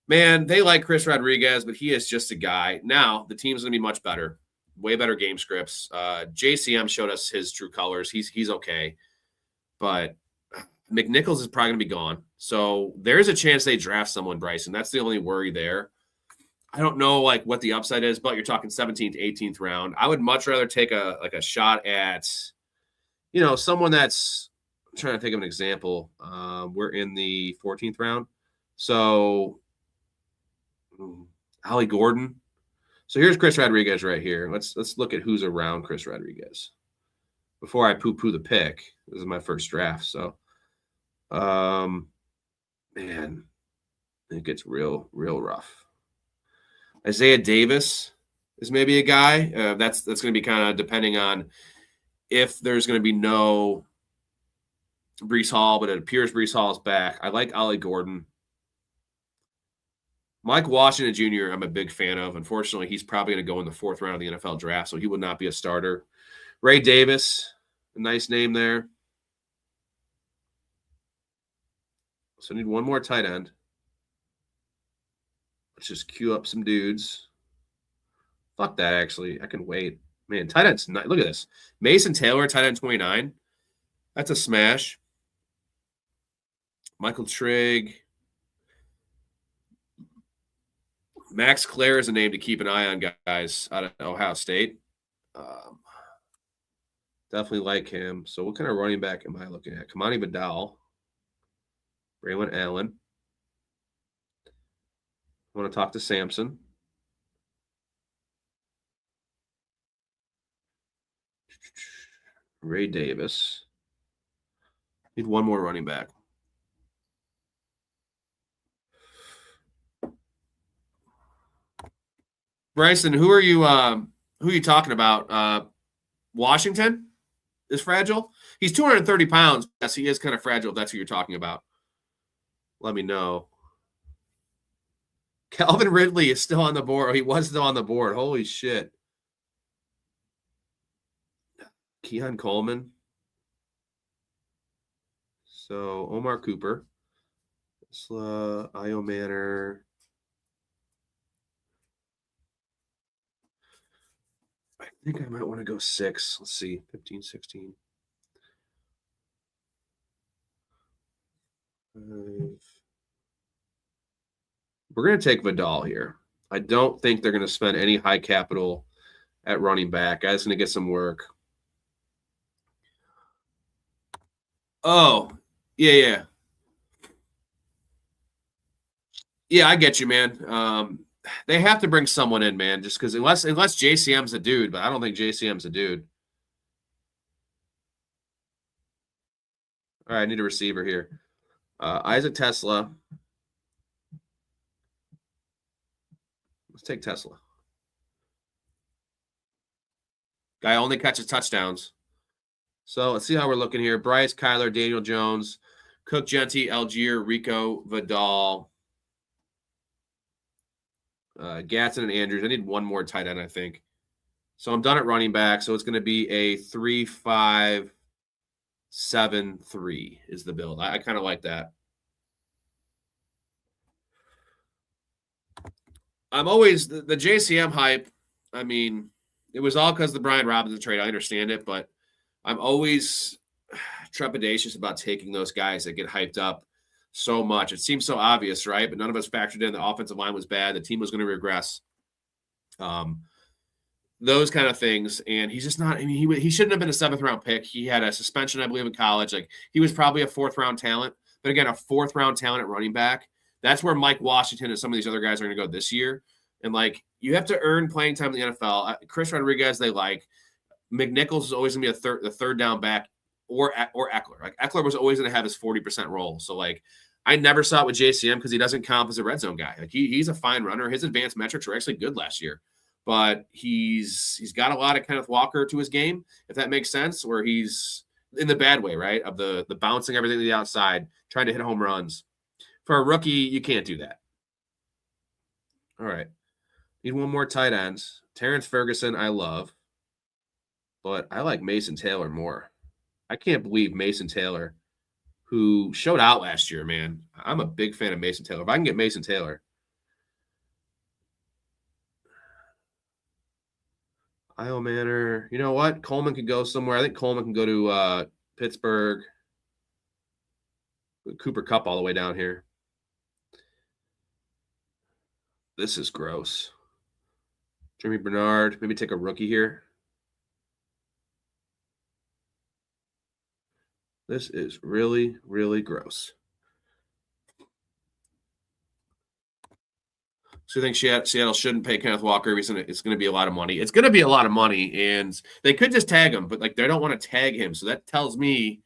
man, they like Chris Rodriguez, but he is just a guy. Now the team's going to be much better. Way better game scripts. JCM showed us his true colors. He's okay. but McNichols is probably going to be gone. So there's a chance they draft someone, Bryson. That's the only worry there. I don't know like what the upside is, but you're talking 17th, 18th round. I would much rather take a shot at, someone that's – I'm trying to think of an example. We're in the 14th round. So Ollie Gordon. So here's Chris Rodriguez right here. Let's look at who's around Chris Rodriguez before I poo-poo the pick. This is my first draft. So, man, it gets real rough. Isaiah Davis is maybe a guy. That's going to be kind of depending on if there's going to be no Breece Hall, but it appears Breece Hall is back. I like Ollie Gordon. Mike Washington Jr., I'm a big fan of. Unfortunately, he's probably going to go in the 4th round of the NFL draft, so he would not be a starter. Ray Davis, a nice name there. So I need one more tight end. Let's just queue up some dudes. Fuck that, actually. I can wait. Man, tight end's not. Look at this. Mason Taylor, tight end 29. That's a smash. Michael Trigg. Max Clare is a name to keep an eye on, guys, out of Ohio State. Definitely like him. So what kind of running back am I looking at? Kamani Vidal. Braylon Allen. I want to talk to Sampson. Ray Davis. Need one more running back. Bryson, who are you talking about? Washington is fragile. He's 230 pounds. Yes, he is kind of fragile. If that's who you're talking about. Let me know. Calvin Ridley is still on the board. He was still on the board. Holy shit. Keon Coleman. So Omar Cooper. Io Manor. I think I might want to go 6. Let's see. 15, 16. 5. We're going to take Vidal here. I don't think they're going to spend any high capital at running back. Guy's going to get some work. Oh, yeah. Yeah, I get you, man. They have to bring someone in, man, just because unless JCM's a dude, but I don't think JCM's a dude. All right, I need a receiver here. Isaac Tesla. Let's take Tesla. Guy only catches touchdowns. So let's see how we're looking here. Bryce, Kyler, Daniel Jones, Cook, Genti, Algier, Rico, Vidal, Gatson, and Andrews. I need one more tight end, I think. So I'm done at running back. So it's going to be a 3-5-7-3 is the build. I kind of like that. I'm always the JCM hype. I mean, it was all because of the Brian Robinson trade. I understand it, but I'm always trepidatious about taking those guys that get hyped up so much. It seems so obvious, right? But none of us factored in the offensive line was bad. The team was going to regress. Those kind of things. And he's just not, I mean, he shouldn't have been a 7th round pick. He had a suspension, I believe, in college. Like, he was probably a 4th round talent. But again, a 4th round talent at running back. That's where Mike Washington and some of these other guys are going to go this year. And, like, you have to earn playing time in the NFL. Chris Rodriguez, they like. McNichols is always going to be the third down back or Eckler. Like, Eckler was always going to have his 40% role. So, like, I never saw it with JCM because he doesn't comp as a red zone guy. Like, he's a fine runner. His advanced metrics were actually good last year. But he's got a lot of Kenneth Walker to his game, if that makes sense, where he's in the bad way, right, of the bouncing everything to the outside, trying to hit home runs. For a rookie, you can't do that. All right. Need one more tight ends. Terrence Ferguson, I love. But I like Mason Taylor more. I can't believe Mason Taylor, who showed out last year, man. I'm a big fan of Mason Taylor. If I can get Mason Taylor. Io Manor. You know what? Coleman could go somewhere. I think Coleman can go to Pittsburgh. Cooper Kupp all the way down here. This is gross. Jimmy Bernard, maybe take a rookie here. This is really, really gross. So you think Seattle shouldn't pay Kenneth Walker? It's going to be a lot of money. It's going to be a lot of money, and they could just tag him, but like they don't want to tag him. So that tells me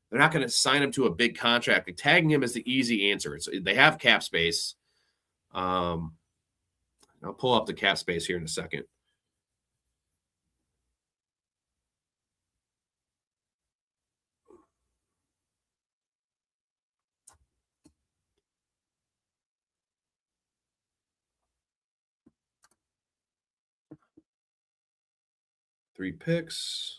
they're not going to sign him to a big contract. Like, tagging him is the easy answer. They have cap space. I'll pull up the cap space here in a second. Three picks.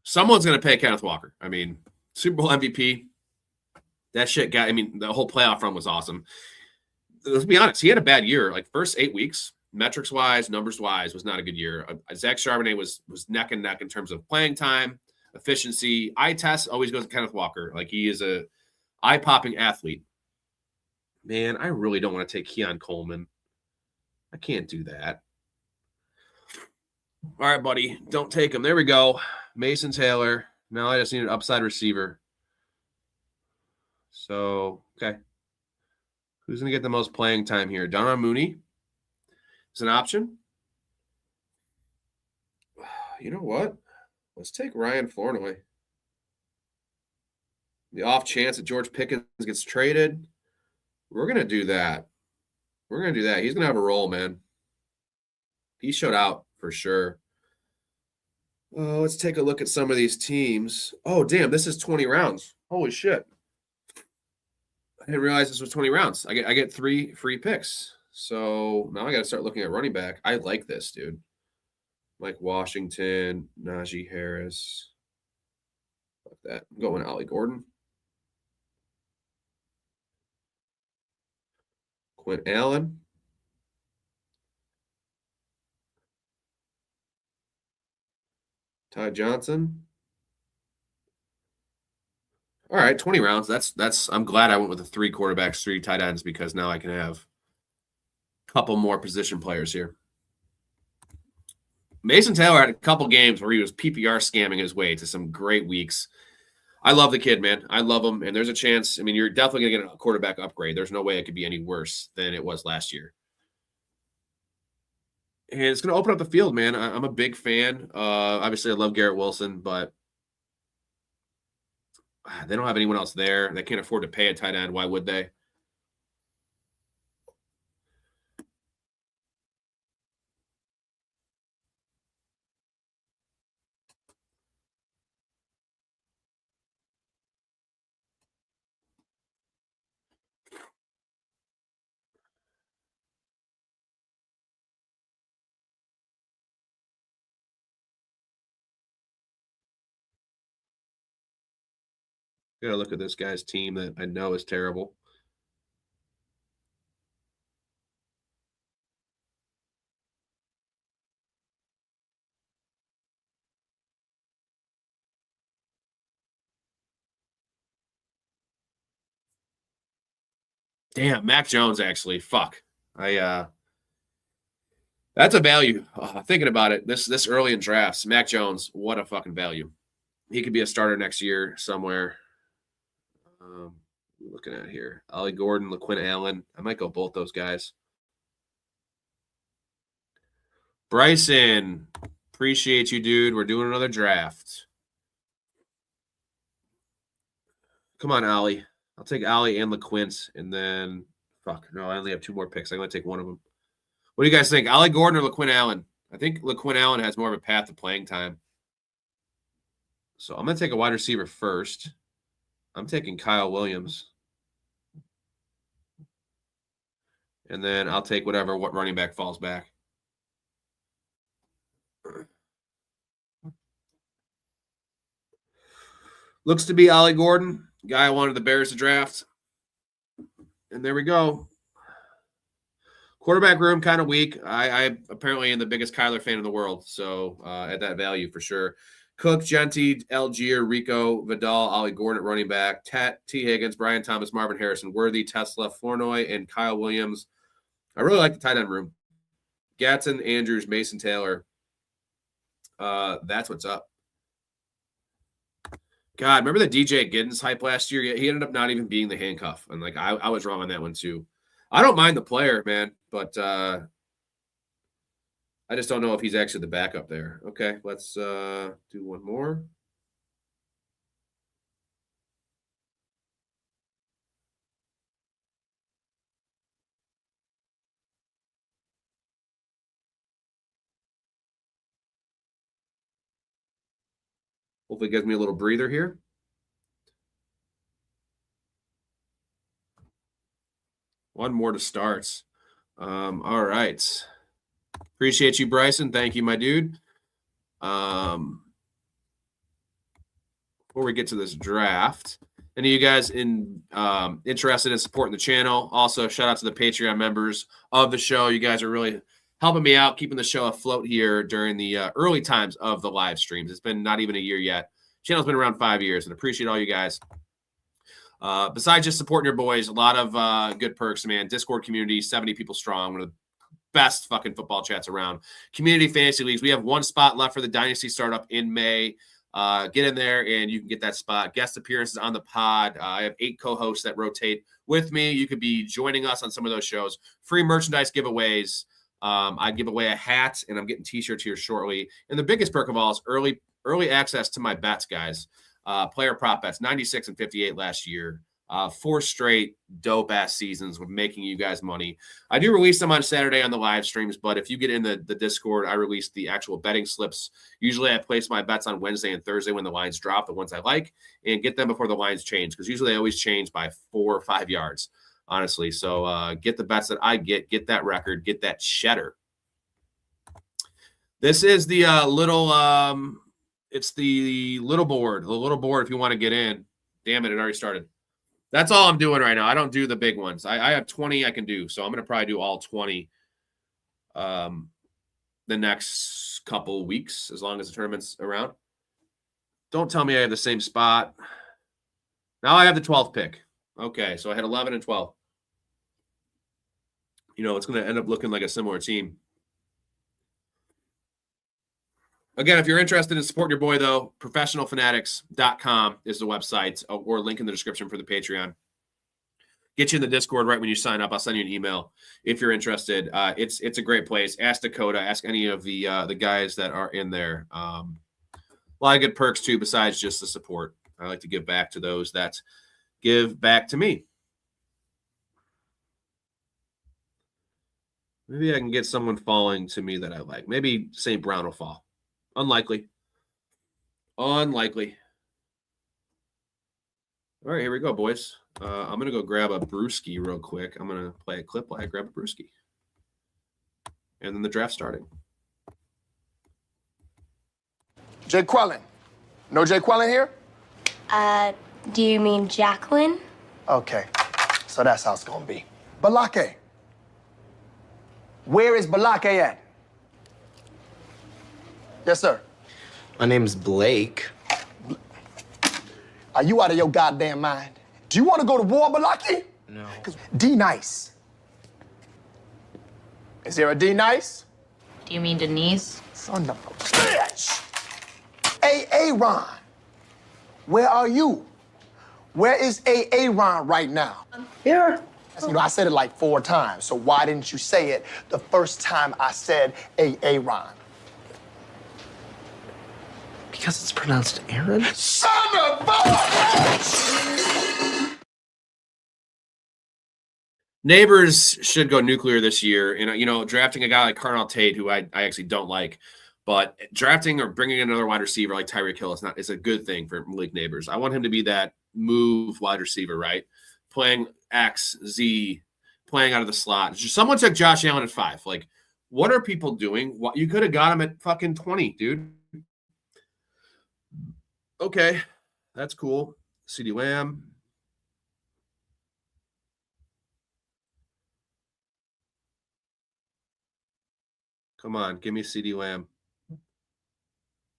Someone's going to pay Kenneth Walker. I mean, Super Bowl MVP. That shit got, I mean, the whole playoff run was awesome. Let's be honest. He had a bad year. Like, first 8 weeks, metrics-wise, numbers-wise, was not a good year. Zach Charbonnet was neck and neck in terms of playing time, efficiency. Eye test always goes to Kenneth Walker. Like, he is a eye-popping athlete. Man, I really don't want to take Keon Coleman. I can't do that. All right, buddy. Don't take him. There we go. Mason Taylor. Now I just need an upside receiver. So, okay. Who's going to get the most playing time here? Darnell Mooney is an option. You know what? Let's take Ryan Flournoy. The off chance that George Pickens gets traded, we're going to do that. We're going to do that. He's going to have a role, man. He showed out for sure. Let's take a look at some of these teams. Oh, damn, this is 20 rounds. Holy shit. I didn't realize this was 20 rounds. I get 3 free picks. So now I got to start looking at running back. I like this, dude. Mike Washington, Najee Harris. Like that. I'm going Ollie Gordon. Quinn Allen. Ty Johnson. All right, 20 rounds. That's I'm glad I went with the 3 quarterbacks, 3 tight ends, because now I can have a couple more position players here. Mason Taylor had a couple games where he was PPR scamming his way to some great weeks. I love the kid, man. I love him, and there's a chance. I mean, you're definitely going to get a quarterback upgrade. There's no way it could be any worse than it was last year. And it's going to open up the field, man. I'm a big fan. Obviously, I love Garrett Wilson, but they don't have anyone else there. They can't afford to pay a tight end. Why would they? Gotta look at this guy's team that I know is terrible. Damn, Mac Jones, actually. Fuck. That's a value. Thinking about it, this early in drafts, Mac Jones, what a fucking value. He could be a starter next year somewhere. Looking at here, Ollie Gordon, LaQuinn Allen. I might go both those guys. Bryson, appreciate you, dude. We're doing another draft. Come on, Ollie. I'll take Ollie and LaQuint, and then no, I only have 2 more picks. I'm going to take one of them. What do you guys think, Ollie Gordon or LaQuinn Allen? I think LaQuinn Allen has more of a path to playing time. So I'm going to take a wide receiver first. I'm taking Kyle Williams. And then I'll take what running back falls back. Looks to be Ollie Gordon, guy I wanted the Bears to draft. And there we go. Quarterback room kind of weak. I apparently am the biggest Kyler fan in the world, so at that value for sure. Cook, Gentry, Algier, Rico, Vidal, Ollie Gordon at running back, T. Higgins, Brian Thomas, Marvin Harrison, Worthy, Tesla, Flournoy, and Kyle Williams. I really like the tight end room. Gatson, Andrews, Mason Taylor. That's what's up. God, remember the DJ Giddens hype last year? He ended up not even being the handcuff. And like I was wrong on that one too. I don't mind the player, man, but I just don't know if he's actually the backup there. Okay, let's do one more. Hopefully it gives me a little breather here. One more to start. All right. Appreciate you, Bryson. Thank you, my dude. Before we get to this draft, any of you guys interested in supporting the channel? Also, shout out to the Patreon members of the show. You guys are really helping me out, keeping the show afloat here during the early times of the live streams. It's been not even a year yet. Channel's been around 5 years, and appreciate all you guys. Besides just supporting your boys, a lot of good perks, man. Discord community, 70 people strong, one of the best fucking football chats around. Community fantasy leagues. We have one spot left for the Dynasty startup in May. Get in there and you can get that spot. Guest appearances on the pod. I have 8 co-hosts that rotate with me. You could be joining us on some of those shows. Free merchandise giveaways. I give away a hat, and I'm getting t-shirts here shortly. And the biggest perk of all is early access to my bets, guys. Player prop bets, 96 and 58 last year. 4 straight dope-ass seasons with making you guys money. I do release them on Saturday on the live streams, but if you get in the Discord, I release the actual betting slips. Usually I place my bets on Wednesday and Thursday when the lines drop, the ones I like, and get them before the lines change, because usually they always change by 4 or 5 yards, honestly. So get the bets that I get that record, get that cheddar. This is the it's the little board if you want to get in. Damn it already started. That's all I'm doing right now. I don't do the big ones. I have 20 I can do, so I'm going to probably do all 20 the next couple weeks, as long as the tournament's around. Don't tell me I have the same spot. Now I have the 12th pick. Okay, so I had 11 and 12. You know, it's going to end up looking like a similar team. Again, if you're interested in supporting your boy, though, professionalfanatics.com is the website, or link in the description for the Patreon. Get you in the Discord right when you sign up. I'll send you an email if you're interested. It's a great place. Ask Dakota. Ask any of the guys that are in there. A lot of good perks, too, besides just the support. I like to give back to those that give back to me. Maybe I can get someone falling to me that I like. Maybe St. Brown will fall. Unlikely. All right, here we go, boys. I'm going to go grab a brewski real quick. I'm going to play a clip while I grab a brewski. And then the draft starting. Jay Quellen. No Jay Quellen here? Do you mean Jacqueline? Okay, so that's how it's going to be. Balake. Where is Balake at? Yes, sir. My name's Blake. Are you out of your goddamn mind? Do you want to go to war, Balaki? No. D Nice. Is there a D Nice? Do you mean Denise? Son of a bitch! A Ron. Where are you? Where is A Ron right now? Here. You know, I said it like 4 times, so why didn't you say it the first time I said A Ron? Because it's pronounced Aaron? Son of a bitch! Neighbors should go nuclear this year. And, you know, drafting a guy like Carnell Tate, who I actually don't like, but drafting or bringing in another wide receiver like Tyreek Hill is a good thing for Malik Neighbors. I want him to be that move wide receiver, right? Playing X, Z, playing out of the slot. Someone took Josh Allen at 5. Like, what are people doing? You could have got him at fucking 20, dude. Okay, that's cool. CeeDee Lamb. Come on, give me CD Lamb.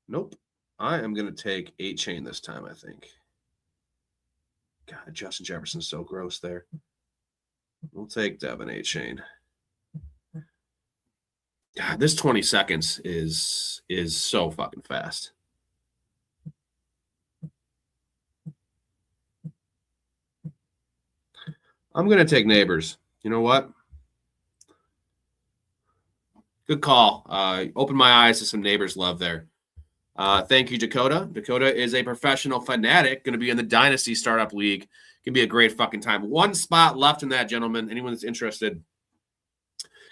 Nope. I am going to take 8-chain this time, I think. God, Justin Jefferson's so gross there. We'll take Devin 8-chain. God, this 20 seconds is so fucking fast. I'm going to take Neighbors. You know what? Good call. Open my eyes to some Neighbors love there. Thank you, Dakota. Dakota is a professional fanatic, going to be in the Dynasty Startup League. Can be a great fucking time. One spot left in that, gentlemen. Anyone that's interested.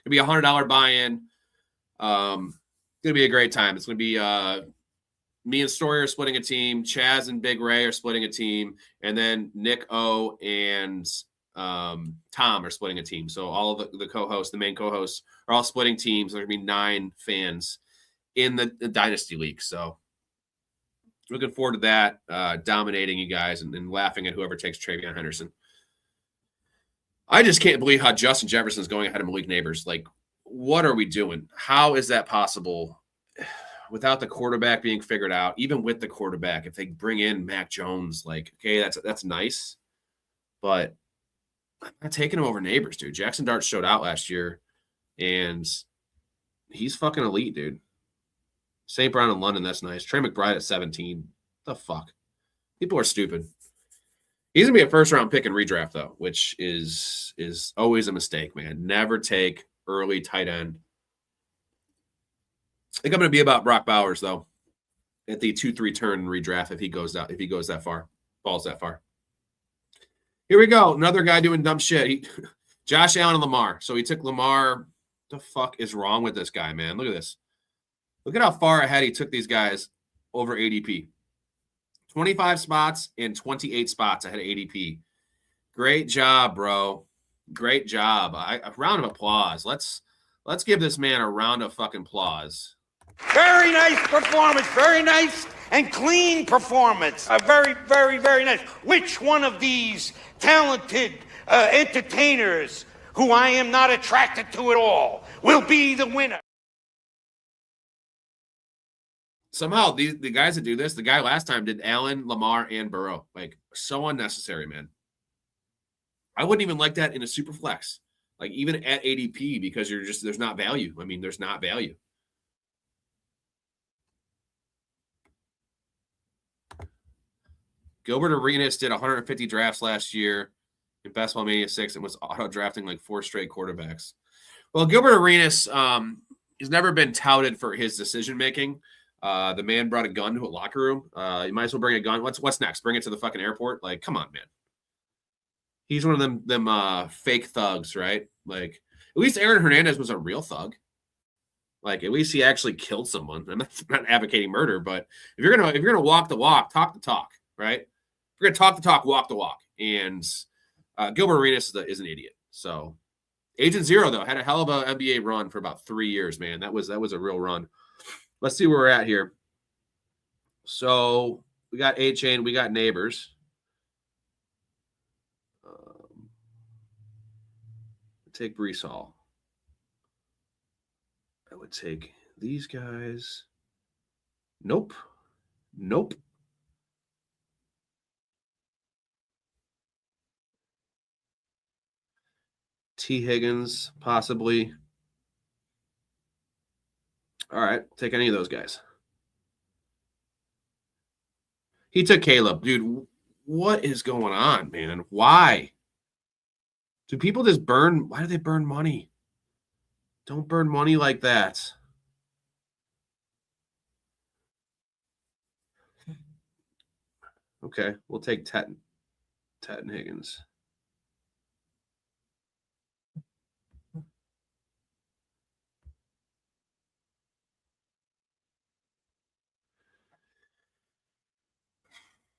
It'll be a $100 buy-in. Going to be a great time. It's going to be me and Storey are splitting a team. Chaz and Big Ray are splitting a team. And then Nick O and Tom are splitting a team. So all of the co-hosts, the main co-hosts, are all splitting teams. There's going to be 9 fans in the Dynasty League. So looking forward to that, dominating you guys and laughing at whoever takes Travion Henderson. I just can't believe how Justin Jefferson is going ahead of Malik Neighbors. Like, what are we doing? How is that possible without the quarterback being figured out? Even with the quarterback, if they bring in Mac Jones, like, okay, that's nice, but I'm not taking him over Neighbors, dude. Jackson Dart showed out last year, and he's fucking elite, dude. St. Brown in London, that's nice. Trey McBride at 17. What the fuck? People are stupid. He's going to be a first-round pick in redraft, though, which is always a mistake, man. Never take early tight end. I think I'm going to be about Brock Bowers, though, at the 2-3 turn redraft if he goes that far, falls that far. Here we go. Another guy doing dumb shit. Josh Allen and Lamar. So he took Lamar. What the fuck is wrong with this guy, man? Look at this. Look at how far ahead he took these guys over ADP. 25 spots and 28 spots ahead of ADP. Great job, bro. Great job. A round of applause. Let's give this man a round of fucking applause. Very nice performance. Very nice and clean performance. Very, very, very nice. Which one of these talented entertainers, who I am not attracted to at all, will be the winner? Somehow, the guys that do this, the guy last time did Allen, Lamar, and Burrow. Like, so unnecessary, man. I wouldn't even like that in a super flex. Like, even at ADP, because there's not value. I mean, there's not value. Gilbert Arenas did 150 drafts last year in Best Ball Mania 6 and was auto-drafting like 4 straight quarterbacks. Well, Gilbert Arenas has never been touted for his decision-making. The man brought a gun to a locker room. You might as well bring a gun. What's next? Bring it to the fucking airport? Like, come on, man. He's one of them fake thugs, right? Like, at least Aaron Hernandez was a real thug. Like, at least he actually killed someone. I'm not advocating murder, but if you're gonna walk the walk, talk the talk, right? If you're gonna talk the talk, walk the walk. And Gilbert Arenas is an idiot. So Agent Zero, though, had a hell of a NBA run for about 3 years, man. That was a real run. Let's see where we're at here. So we got 8-chain, we got Neighbors. Take Breece Hall. I would take these guys. Nope. T. Higgins, possibly. All right, take any of those guys. He took Caleb. Dude, what is going on, man? Why? Do people just burn? Why do they burn money? Don't burn money like that. Okay, we'll take Tet and Higgins.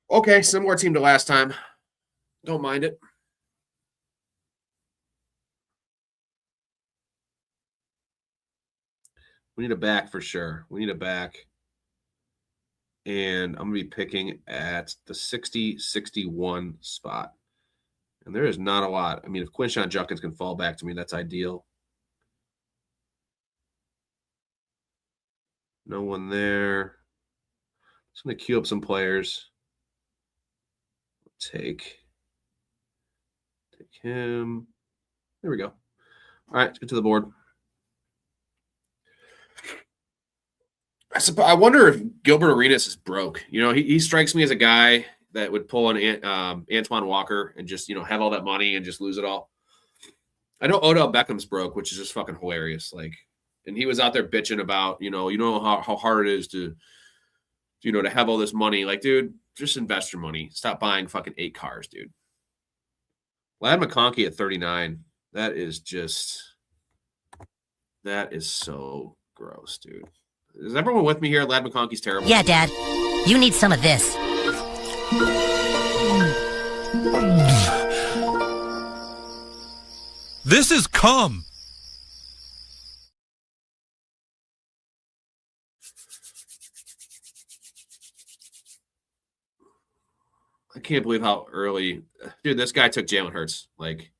Okay, similar team to last time. Don't mind it. We need a back for sure. We need a back. And I'm going to be picking at the 60-61 spot. And there is not a lot. I mean, if Quinshon Judkins can fall back to me, that's ideal. No one there. Just going to queue up some players. Take him. There we go. All right, let's get to the board. I wonder if Gilbert Arenas is broke. You know, he strikes me as a guy that would pull an Antoine Walker and just, you know, have all that money and just lose it all. I know Odell Beckham's broke, which is just fucking hilarious. Like, and he was out there bitching about, you know how hard it is to, you know, to have all this money. Like, dude, just invest your money. Stop buying fucking 8 cars, dude. Ladd McConkey at 39. That is so gross, dude. Is everyone with me here? Ladd McConkey's terrible. Yeah, Dad. You need some of this. This is cum. I can't believe how early. Dude, this guy took Jalen Hurts. Like,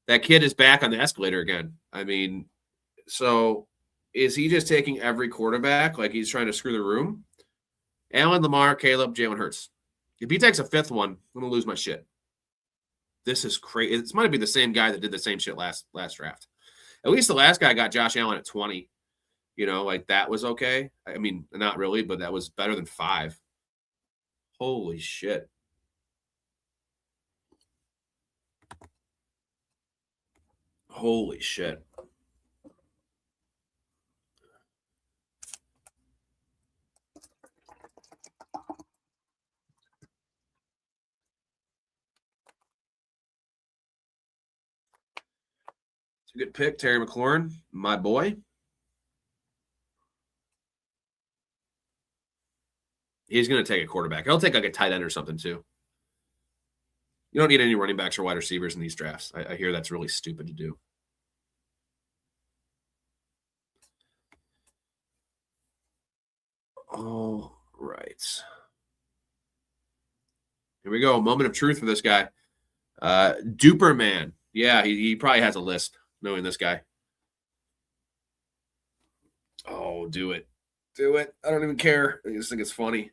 that kid is back on the escalator again. I mean, so is he just taking every quarterback like he's trying to screw the room? Allen, Lamar, Caleb, Jalen Hurts. If he takes a 5th one, I'm going to lose my shit. This is crazy. This might be the same guy that did the same shit last draft. At least the last guy got Josh Allen at 20. You know, like that was okay. I mean, not really, but that was better than 5. Holy shit. Holy shit. It's a good pick, Terry McLaurin, my boy. He's going to take a quarterback. He'll take like a tight end or something too. You don't need any running backs or wide receivers in these drafts. I hear that's really stupid to do. All right. Here we go. Moment of truth for this guy. Duper Man. Yeah, he probably has a lisp knowing this guy. Oh, do it. Do it. I don't even care. I just think it's funny.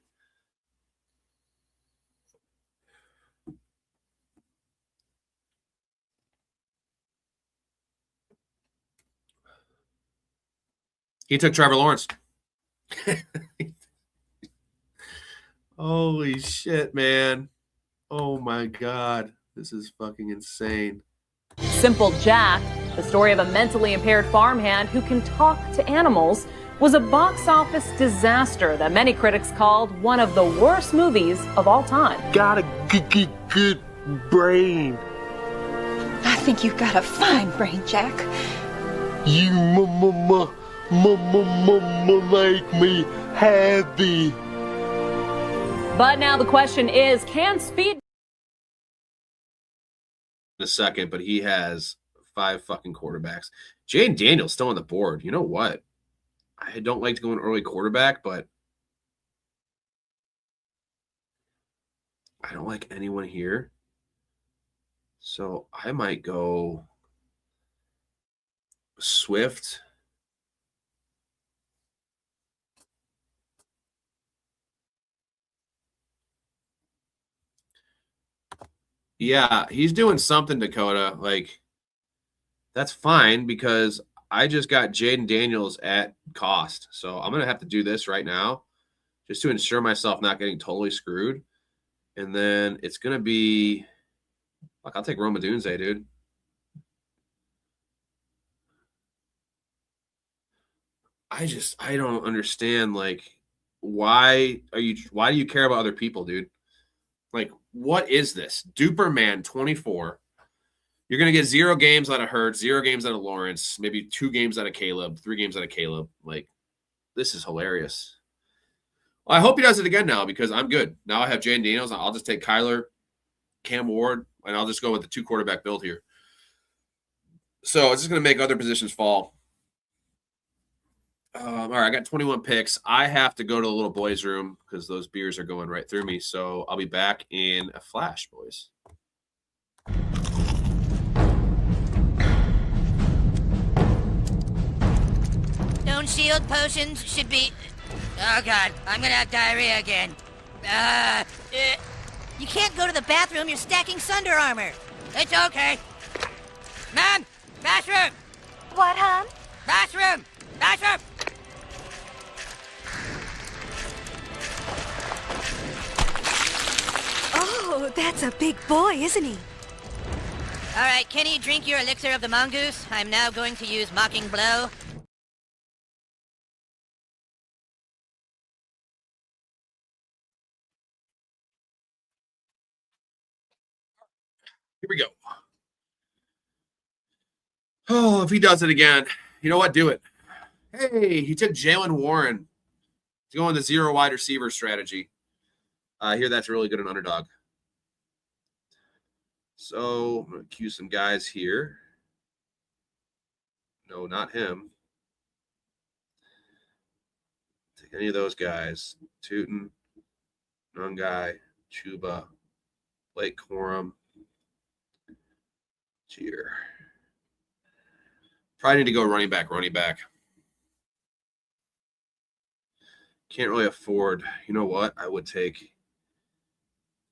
He took Trevor Lawrence. Holy shit, man. Oh, my God. This is fucking insane. Simple Jack, the story of a mentally impaired farmhand who can talk to animals, was a box office disaster that many critics called one of the worst movies of all time. Got a good brain. I think you've got a fine brain, Jack. You make me happy. But now the question is, can speed... In a second, but he has 5 fucking quarterbacks. Jaden Daniels still on the board. You know what? I don't like to go an early quarterback, but I don't like anyone here. So I might go Swift. Yeah, he's doing something, Dakota. Like, that's fine because I just got Jaden Daniels at cost. So I'm going to have to do this right now just to ensure myself not getting totally screwed. And then it's going to be, like, I'll take Roma Dunze, dude. I don't understand, like, why do you care about other people, dude? Like, what is this? Duper Man 24. You're going to get 0 games out of Hurts, 0 games out of Lawrence, maybe 2 games out of Caleb, 3 games out of Caleb. Like, this is hilarious. Well, I hope he does it again now because I'm good. Now I have Jaden Daniels. I'll just take Kyler, Cam Ward, and I'll just go with the 2 quarterback build here. So it's just going to make other positions fall. All right, I got 21 picks. I have to go to the little boys' room because those beers are going right through me. So I'll be back in a flash, boys. Stone shield potions should be Oh, God. I'm gonna have diarrhea again. You can't go to the bathroom. You're stacking Sunder armor. It's okay. Mom! Bathroom! What, hon? Bathroom! Bathroom! Oh, that's a big boy, isn't he? All right, Kenny, drink your elixir of the mongoose. I'm now going to use Mocking Blow. Here we go. Oh, if he does it again, you know what? Do it. Hey, he took Jalen Warren to go on the 0 wide receiver strategy. I hear that's really good in Underdog. So I'm going to cue some guys here. No, not him. Take any of those guys. Tootin, Nungai, Chuba, Blake Corum, Cheer. Probably need to go running back. Can't really afford. You know what? I would take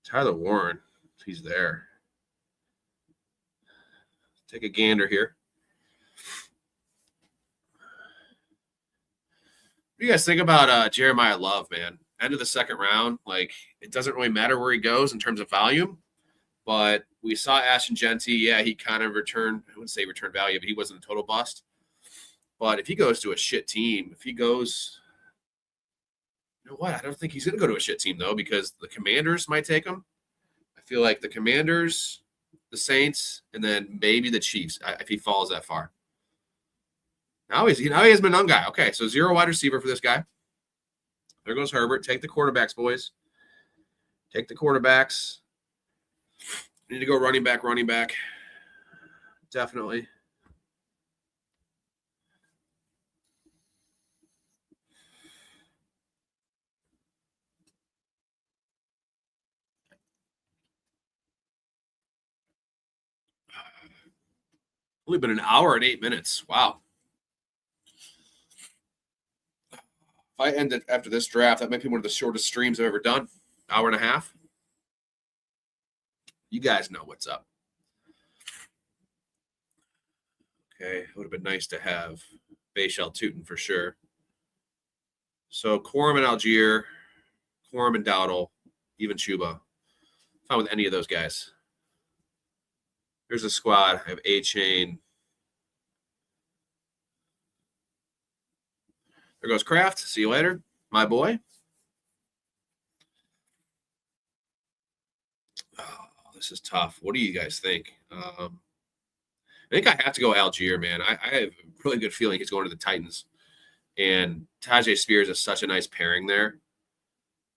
Tyler Warren if he's there. Take a gander here. What do you guys think about Jeremiah Love, man? End of the second round. Like, it doesn't really matter where he goes in terms of volume, but we saw Ashton Genty. Yeah, he kind of returned, I wouldn't say returned value, but he wasn't a total bust. But if he goes to a shit team, you know what? I don't think he's going to go to a shit team, though, because the Commanders might take him. I feel like the Commanders, the Saints, and then maybe the Chiefs, if he falls that far. Now he has Menungai. Okay, so 0 wide receiver for this guy. There goes Herbert. Take the quarterbacks, boys. Take the quarterbacks. Need to go running back. Definitely. Only been an hour and 8 minutes. Wow. If I end it after this draft, that might be one of the shortest streams I've ever done. Hour and a half. You guys know what's up. Okay, it would have been nice to have Bayshell Tootin for sure. So Corum and Algier, Corum and Dowdle, even Chuba. Fine with any of those guys. Here's a squad. I have A-Chain. There goes Kraft. See you later, my boy. Oh, this is tough. What do you guys think? I think I have to go Algier, man. I have a really good feeling he's going to the Titans. And Tajay Spears is such a nice pairing there.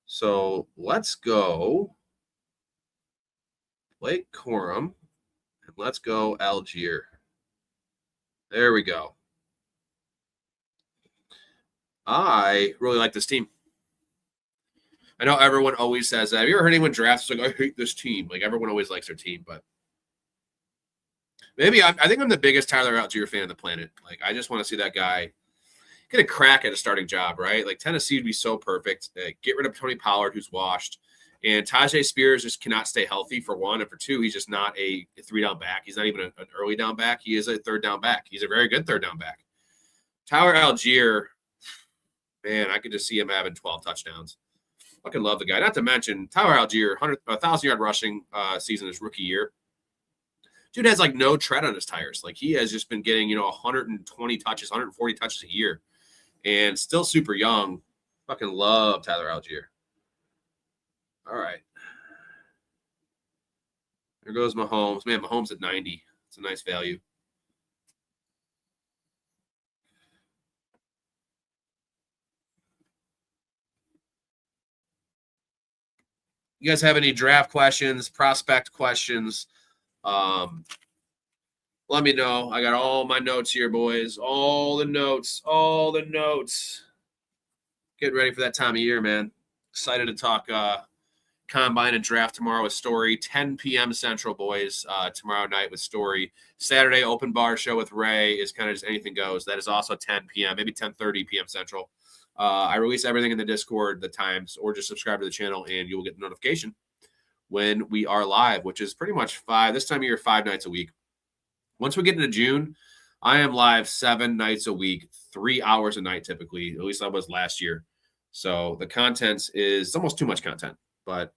So let's go Blake Corum. And let's go Algier. There we go. I really like this team. I know everyone always says that. Have you ever heard anyone draft? It's like, I hate this team. Like, everyone always likes their team, but maybe I think I'm the biggest Tyler Algier fan on the planet. Like, I just want to see that guy get a crack at a starting job, right? Like, Tennessee would be so perfect. Get rid of Tony Pollard, who's washed. And Tajay Spears just cannot stay healthy, for one. And for two, he's just not a 3-down back. He's not even an early down back. He is a 3rd-down back. He's a very good 3rd-down back. Tyler Algier, man, I could just see him having 12 touchdowns. Fucking love the guy. Not to mention, Tyler Algier, 1,000-yard rushing season his rookie year. Dude has, like, no tread on his tires. Like, he has just been getting, 120 touches, 140 touches a year. And still super young. Fucking love Tyler Algier. All right. There goes Mahomes. Man, Mahomes at 90. It's a nice value. You guys have any draft questions, prospect questions? Let me know. I got all my notes here, boys. All the notes. Getting ready for that time of year, man. Excited to talk combine and draft tomorrow with Storey. 10 p.m. Central, boys. Tomorrow night with Storey. Saturday open bar show with Ray is kind of just anything goes. That is also 10 p.m., maybe 10:30 p.m. Central. I release everything in the Discord, the times, or just subscribe to the channel, and you will get the notification when we are live, which is pretty much this time of year, 5 nights a week. Once we get into June, I am live 7 nights a week, 3 hours a night typically. At least I was last year. So the content is almost too much content, but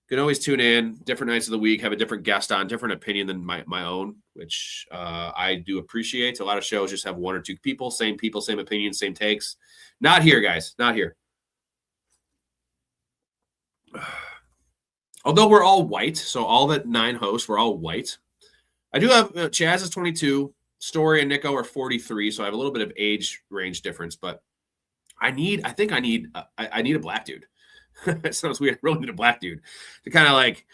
you can always tune in different nights of the week, have a different guest on, different opinion than my own, which I do appreciate. A lot of shows just have 1 or 2 people, same opinions, same takes. Not here, guys. Not here. Although we're all white, so all the 9 hosts, we're all white. I do have Chaz is 22, Storey and Nico are 43, so I have a little bit of age range difference, but I think I need a black dude. It sounds weird. I really need a black dude to kind of like,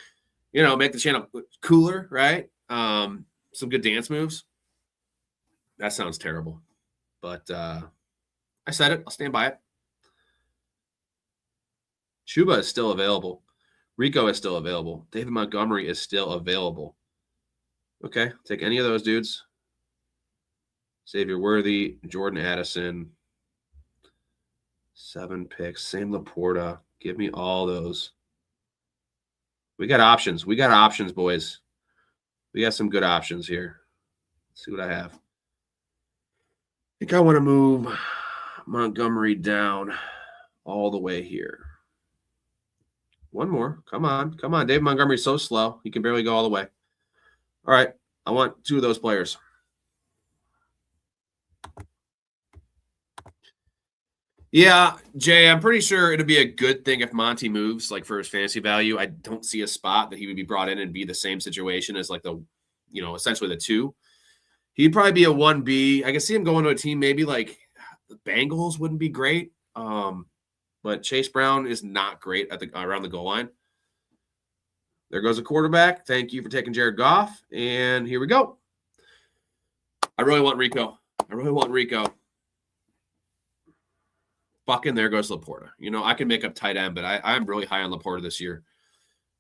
make the channel cooler, right? Some good dance moves. That sounds terrible, but I said it. I'll stand by it. Chuba is still available. Rico is still available. David Montgomery is still available. Okay, take any of those dudes. Xavier Worthy, Jordan Addison, 7 picks, Sam Laporta. Give me all those. We got options. We got options, boys. We got some good options here. Let's see what I have. I think I want to move Montgomery down all the way here. One more. Come on. Come on. David Montgomery's so slow. He can barely go all the way. All right. I want 2 of those players. Yeah, Jay, I'm pretty sure it'd be a good thing if Monty moves, like for his fantasy value. I don't see a spot that he would be brought in and be the same situation as like essentially the 2. He'd probably be a 1B. I can see him going to a team maybe like the Bengals wouldn't be great. But Chase Brown is not great at around the goal line. There goes a quarterback. Thank you for taking Jared Goff. And here we go. I really want Rico. Fucking there goes Laporta. I can make up tight end, but I'm really high on Laporta this year.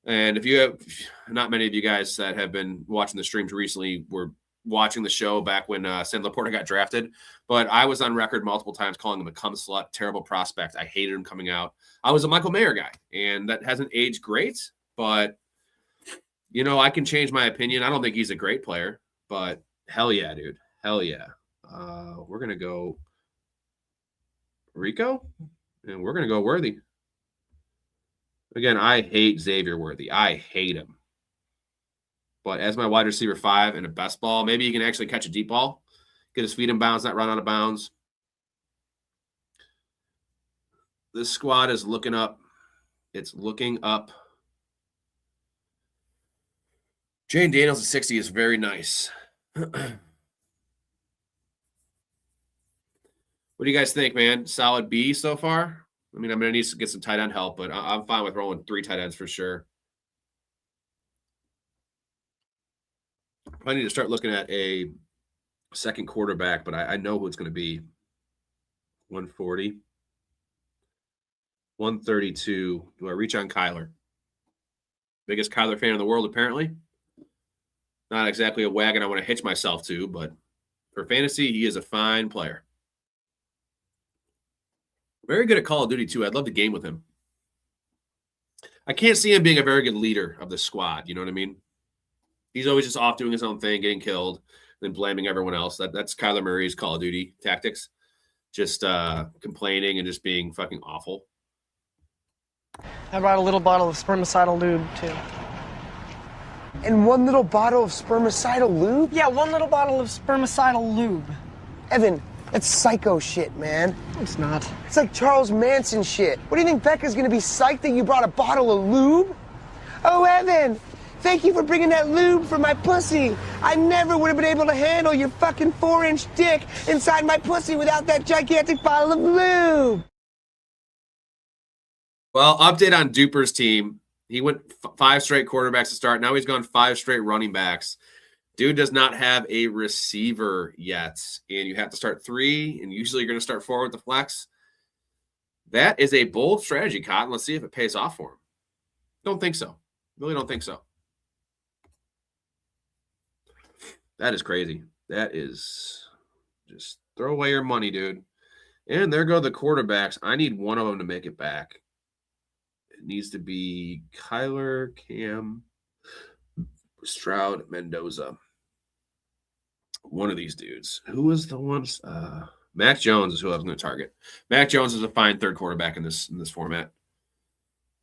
And if you have, not many of you guys that have been watching the streams recently were watching the show back when Sam Laporta got drafted, but I was on record multiple times calling him a cum slut, terrible prospect. I hated him coming out. I was a Michael Mayer guy, and that hasn't aged great, but I can change my opinion. I don't think he's a great player, but hell yeah, dude. Hell yeah. We're going to go Rico, and we're going to go Worthy. Again, I hate Xavier Worthy. I hate him. But as my wide receiver 5 and a best ball, maybe he can actually catch a deep ball, get his feet in bounds, not run out of bounds. This squad is looking up. It's looking up. Jane Daniels at 60 is very nice. What do you guys think, man? Solid B so far? I mean, I'm going to need to get some tight end help, but I'm fine with rolling 3 tight ends for sure. I need to start looking at a second quarterback, but I know who it's going to be. 140. 132. Do I reach on Kyler? Biggest Kyler fan in the world, apparently. Not exactly a wagon I want to hitch myself to, but for fantasy, he is a fine player. Very good at Call of Duty, too. I'd love to game with him. I can't see him being a very good leader of the squad. You know what I mean? He's always just off doing his own thing, getting killed, then blaming everyone else. That's Kyler Murray's Call of Duty tactics. Just complaining and just being fucking awful. I brought a little bottle of spermicidal lube, too. And 1 little bottle of spermicidal lube? Yeah, 1 little bottle of spermicidal lube. Evan, that's psycho shit, man. It's not. It's like Charles Manson shit. What do you think Becca's gonna be psyched that you brought a bottle of lube? Oh, Evan, thank you for bringing that lube for my pussy. I never would have been able to handle your fucking 4-inch dick inside my pussy without that gigantic bottle of lube. Well, update on Duper's team. He went 5 straight quarterbacks to start. Now he's gone 5 straight running backs. Dude does not have a receiver yet, and you have to start 3, and usually you're going to start 4 with the flex. That is a bold strategy, Cotton. Let's see if it pays off for him. Don't think so. Really don't think so. That is crazy. That is just throw away your money, dude. And there go the quarterbacks. I need one of them to make it back. It needs to be Kyler, Cam, Stroud, Mendoza. One of these dudes. Who was the ones? Mac Jones is who I was going to target. Mac Jones is a fine third quarterback in this format.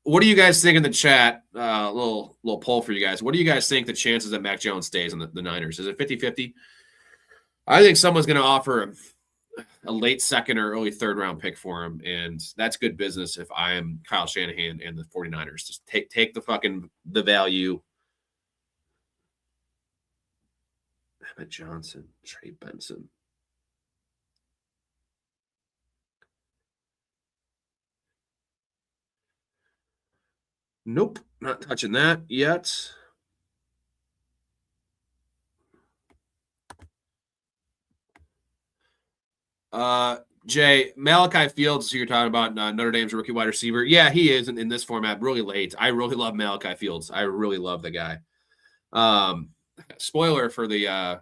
What do you guys think in the chat? Little poll for you guys. What do you guys think the chances that Mac Jones stays on the Niners? Is it 50-50? I think someone's going to offer a late second or early third round pick for him, and that's good business if I am Kyle Shanahan and the 49ers. Just take the value. Emmett Johnson, Trey Benson. Nope, not touching that yet. Jay, Malachi Fields, who you're talking about, Notre Dame's rookie wide receiver. Yeah, he is in this format really late. I really love Malachi Fields. I really love the guy. Spoiler for the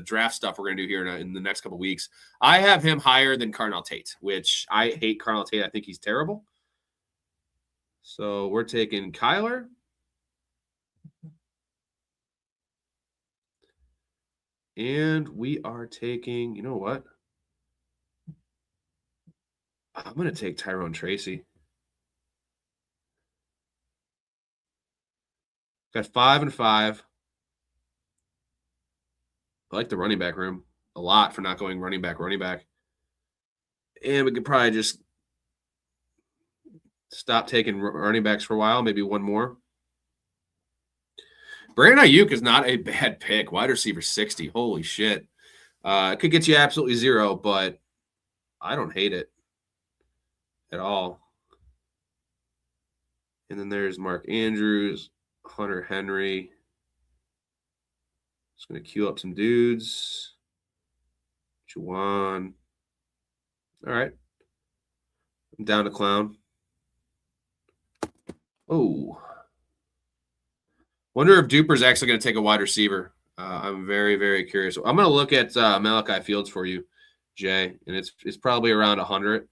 draft stuff we're going to do here in the next couple weeks. I have him higher than Carnell Tate, which I hate Carnell Tate. I think he's terrible. So we're taking Kyler. And we are taking, you know what? I'm going to take Tyrone Tracy. Got 5 and 5. I like the running back room a lot for not going running back. And we could probably just stop taking running backs for a while, maybe one more. Brandon Ayuk is not a bad pick. Wide receiver 60. Holy shit. It could get you absolutely zero, but I don't hate it at all. And then there's Mark Andrews, Hunter Henry. Just going to queue up some dudes. Juwan. All right. I'm down to clown. Oh. Wonder if Duper's actually going to take a wide receiver. I'm very, very curious. I'm going to look at Malachi Fields for you, Jay, and it's probably around 100.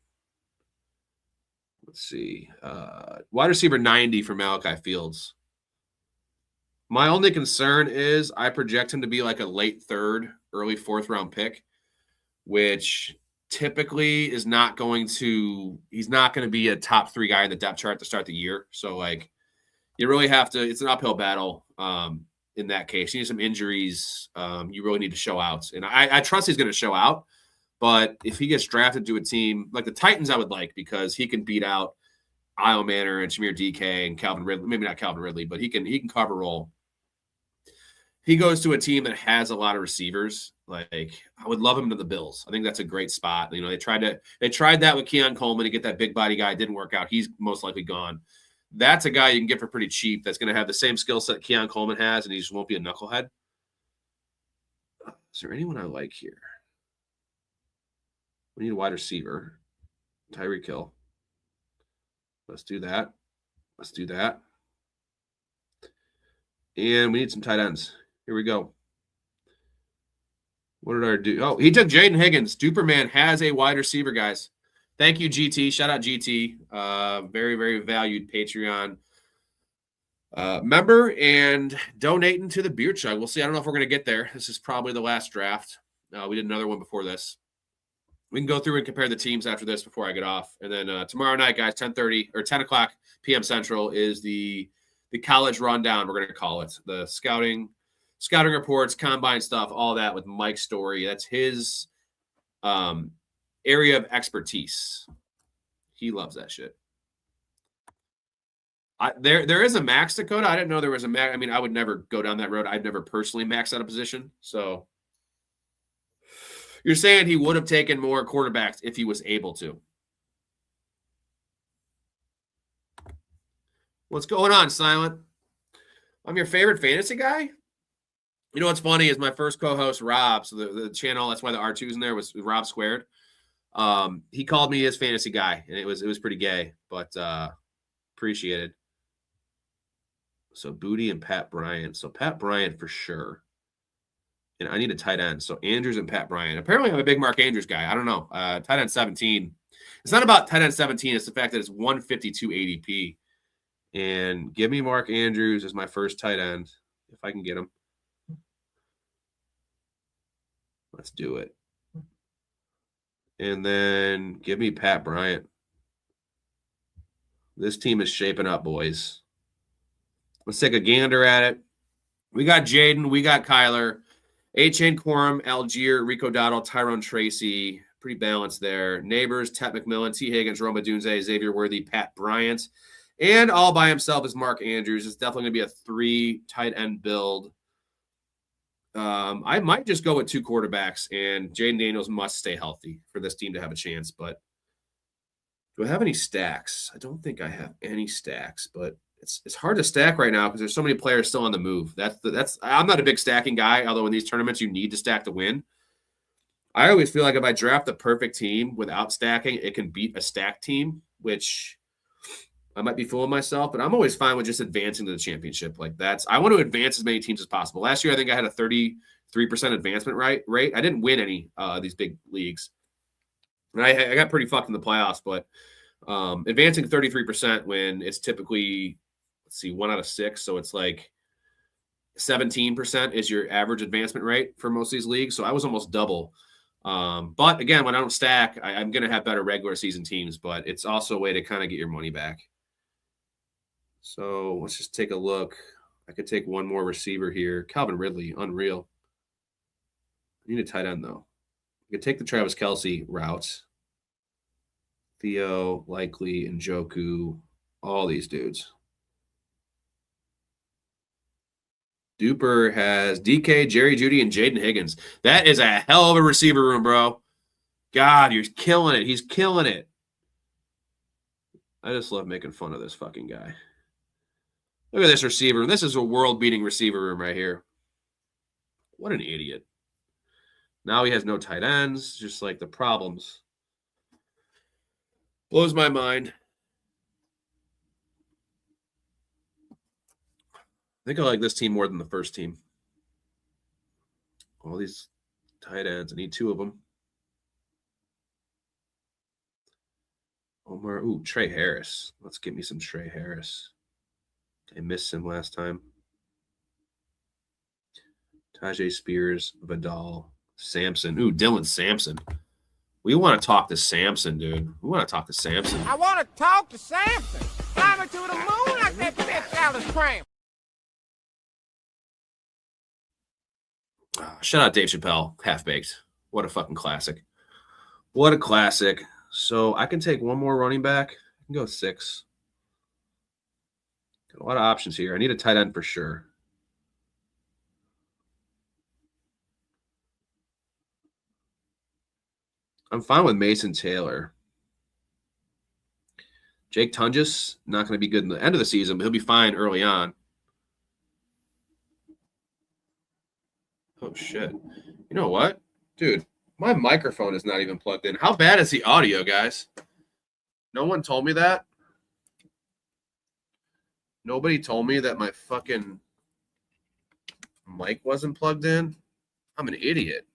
Let's see. Wide receiver 90 for Malachi Fields. My only concern is I project him to be like a late third, early fourth round pick, which typically is not going to – he's not going to be a top 3 guy in the depth chart to start the year. So, like, you really have to – it's an uphill battle in that case. You need some injuries. You really need to show out. And I trust he's going to show out. But if he gets drafted to a team like the Titans, I would like, because he can beat out Io Manor and Shamir DK and Calvin Ridley. Maybe not Calvin Ridley, but he can cover roll. He goes to a team that has a lot of receivers. Like, I would love him to the Bills. I think that's a great spot. You know, they tried that with Keon Coleman to get that big body guy. It didn't work out. He's most likely gone. That's a guy you can get for pretty cheap. That's going to have the same skill set Keon Coleman has, and he just won't be a knucklehead. Is there anyone I like here? We need a wide receiver. Tyreek Hill. Let's do that. And we need some tight ends. Here we go. What did our do? Oh, he took Jaden Higgins. Duperman has a wide receiver, guys. Thank you, GT. Shout out GT. Very, very valued Patreon member and donating to the beer chug. We'll see. I don't know if we're going to get there. This is probably the last draft. We did another one before this. We can go through and compare the teams after this before I get off. And then tomorrow night, guys, 10:30 or 10 o'clock p.m. Central is the college rundown, we're going to call it. The scouting reports, combine stuff, all that with Mike Storey. That's his area of expertise. He loves that shit. There is a max, Dakota. I didn't know there was a max. I mean, I would never go down that road. I'd never personally max out a position. So you're saying he would have taken more quarterbacks if he was able to. What's going on, Silent? I'm your favorite fantasy guy. You know what's funny is my first co-host, Rob, so the channel, that's why the R2's in there, was Rob Squared. He called me his fantasy guy, and it was pretty gay, but appreciated. So Booty and Pat Bryant. So Pat Bryant for sure And I need a tight end. So Andrews and Pat Bryant. Apparently, I'm a big Mark Andrews guy. I don't know. Tight end 17. It's not about tight end 17. It's the fact that it's 152 ADP. And give me Mark Andrews as my first tight end, if I can get him. Let's do it. And then give me Pat Bryant. This team is shaping up, boys. Let's take a gander at it. We got Jaden. We got Kyler. A-Chain, Quorum, Algier, Rico Dowdle, Tyrone Tracy. Pretty balanced there. Neighbors, Ted McMillan, T. Higgins, Roma Dunze, Xavier Worthy, Pat Bryant. And all by himself is Mark Andrews. It's definitely going to be a 3 tight end build. I might just go with 2 quarterbacks, and Jaden Daniels must stay healthy for this team to have a chance. But do I have any stacks? I don't think I have any stacks, but it's hard to stack right now because there's so many players still on the move. I'm not a big stacking guy, although in these tournaments you need to stack to win. I always feel like if I draft the perfect team without stacking, it can beat a stacked team, which I might be fooling myself, but I'm always fine with just advancing to the championship. I want to advance as many teams as possible. Last year, I think I had a 33% advancement rate. I didn't win any of these big leagues. And I got pretty fucked in the playoffs, but advancing 33% when it's typically, 1 out of 6. So it's like 17% is your average advancement rate for most of these leagues. So I was almost double. But again, when I don't stack, I'm going to have better regular season teams, but it's also a way to kind of get your money back. So let's just take a look. I could take one more receiver here. Calvin Ridley, unreal. I need a tight end, though. I could take the Travis Kelce route. Theo, Likely, Njoku, all these dudes. Duper has DK, Jerry Jeudy, and Jaden Higgins. That is a hell of a receiver room, bro. God, you're killing it. He's killing it. I just love making fun of this fucking guy. Look at this receiver. This is a world-beating receiver room right here. What an idiot. Now he has no tight ends, just like the problems. Blows my mind. I think I like this team more than the first team. All these tight ends. I need 2 of them. Omar. Ooh, Trey Harris. Let's get me some Trey Harris. I missed him last time. Tajay Spears, Vidal, Sampson. Ooh, Dylan Sampson. We want to talk to Sampson, dude. We want to talk to Sampson. I want to talk to Sampson. Climbing to the moon like that bitch Alice Cram. Shout out Dave Chappelle, Half-Baked. What a fucking classic. What a classic. So I can take one more running back. I can go 6. Got a lot of options here. I need a tight end for sure. I'm fine with Mason Taylor. Jake Tunges, not going to be good in the end of the season, but he'll be fine early on. Oh, shit. You know what? Dude, my microphone is not even plugged in. How bad is the audio, guys? No one told me that. Nobody told me that my fucking mic wasn't plugged in. I'm an idiot.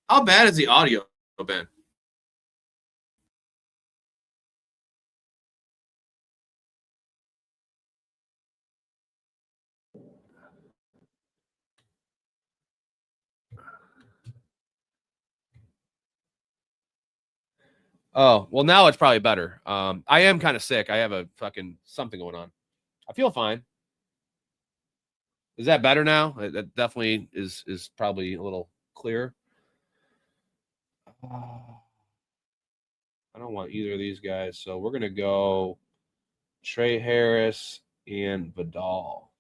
How bad is the audio, Ben? Oh, well, now it's probably better. I am kind of sick. I have a fucking something going on. I feel fine. Is that better now? That definitely is probably a little clearer. I don't want either of these guys, so we're going to go Trey Harris and Vidal.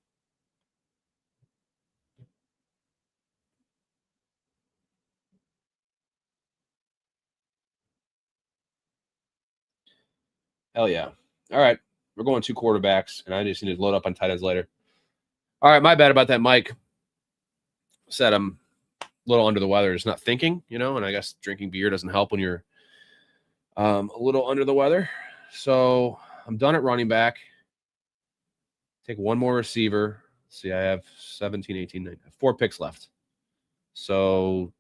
Hell yeah. All right. We're going 2 quarterbacks, and I just need to load up on tight ends later. All right. My bad about that mic. Said I'm a little under the weather. Just not thinking, and I guess drinking beer doesn't help when you're a little under the weather. So I'm done at running back. Take one more receiver. see, I have 17, 18, 19, 4 picks left. So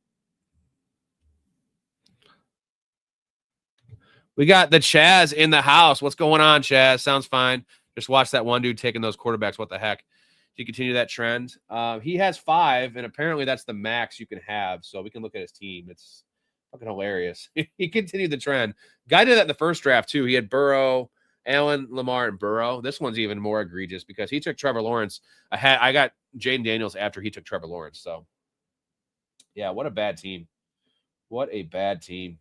we got the Chaz in the house. What's going on, Chaz? Sounds fine. Just watch that one dude taking those quarterbacks. What the heck? Do you continue that trend? He has 5, and apparently that's the max you can have. So we can look at his team. It's fucking hilarious. He continued the trend. Guy did that in the first draft, too. He had Burrow, Allen, Lamar, and Burrow. This one's even more egregious because he took Trevor Lawrence. I got Jaden Daniels after he took Trevor Lawrence. So, yeah, what a bad team. What a bad team.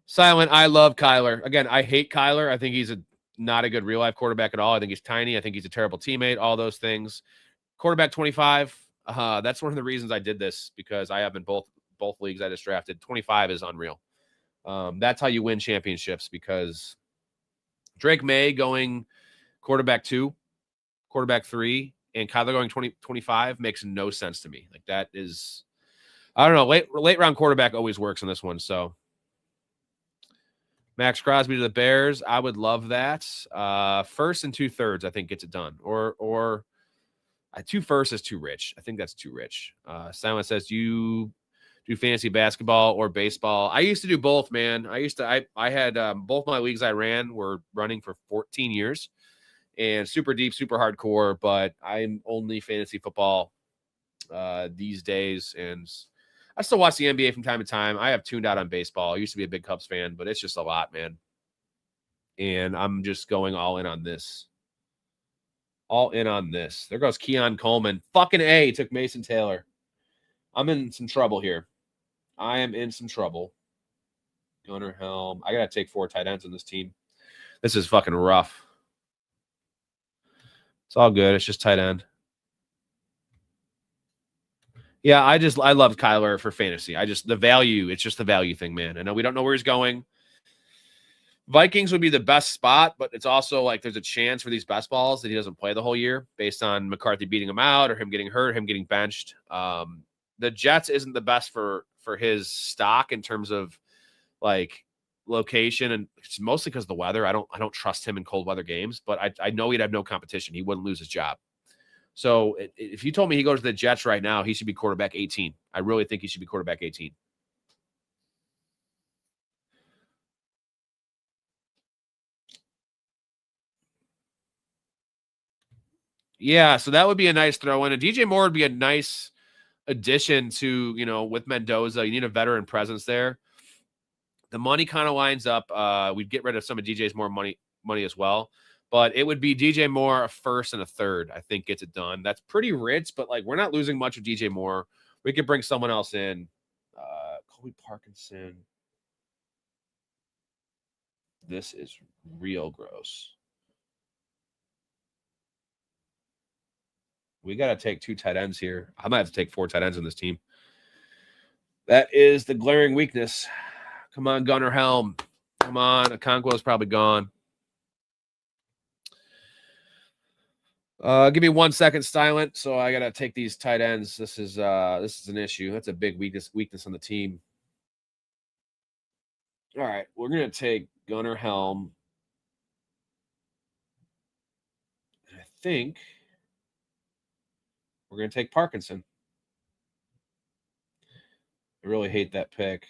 Silent, I love Kyler. Again, I hate Kyler. I think he's not a good real-life quarterback at all. I think he's tiny. I think he's a terrible teammate, all those things. Quarterback 25, that's one of the reasons I did this, because I have in both leagues I just drafted. 25 is unreal. That's how you win championships, because Drake May going quarterback 2, quarterback 3, and Kyler going 25 makes no sense to me. Like, that is, I don't know, late round quarterback always works in this one, so. Max Crosby to the Bears. I would love that. First and 2/3, I think, gets it done. Or 2 firsts is too rich. I think that's too rich. Simon says, you do fantasy basketball or baseball? I used to do both, man. I had both my leagues I ran were running for 14 years, and super deep, super hardcore. But I'm only fantasy football these days, and I still watch the NBA from time to time. I have tuned out on baseball. I used to be a big Cubs fan, but it's just a lot, man. And I'm just going all in on this. All in on this. There goes Keon Coleman. Fucking A, took Mason Taylor. I'm in some trouble here. I am in some trouble. Gunnar Helm. I got to take 4 tight ends on this team. This is fucking rough. It's all good. It's just tight end. Yeah, I love Kyler for fantasy. The value, it's just the value thing, man. I know we don't know where he's going. Vikings would be the best spot, but it's also like there's a chance for these best balls that he doesn't play the whole year based on McCarthy beating him out or him getting hurt, him getting benched. The Jets isn't the best for his stock in terms of like location, and it's mostly because of the weather. I don't trust him in cold weather games, but I know he'd have no competition. He wouldn't lose his job. So if you told me he goes to the Jets right now, he should be quarterback 18. I really think he should be quarterback 18. Yeah, so that would be a nice throw in. And DJ Moore would be a nice addition to, with Mendoza. You need a veteran presence there. The money kind of lines up. We'd get rid of some of DJ's more money as well. But it would be DJ Moore, a first and a third, I think, gets it done. That's pretty rich, but like we're not losing much of DJ Moore. We could bring someone else in. Colby Parkinson. This is real gross. We got to take 2 tight ends here. I might have to take 4 tight ends on this team. That is the glaring weakness. Come on, Gunnar Helm. Come on. Okonkwo is probably gone. Give me 1 second silent. So I got to take these tight ends. This is an issue. That's a big weakness on the team. All right. We're going to take Gunnar Helm. I think we're going to take Parkinson. I really hate that pick.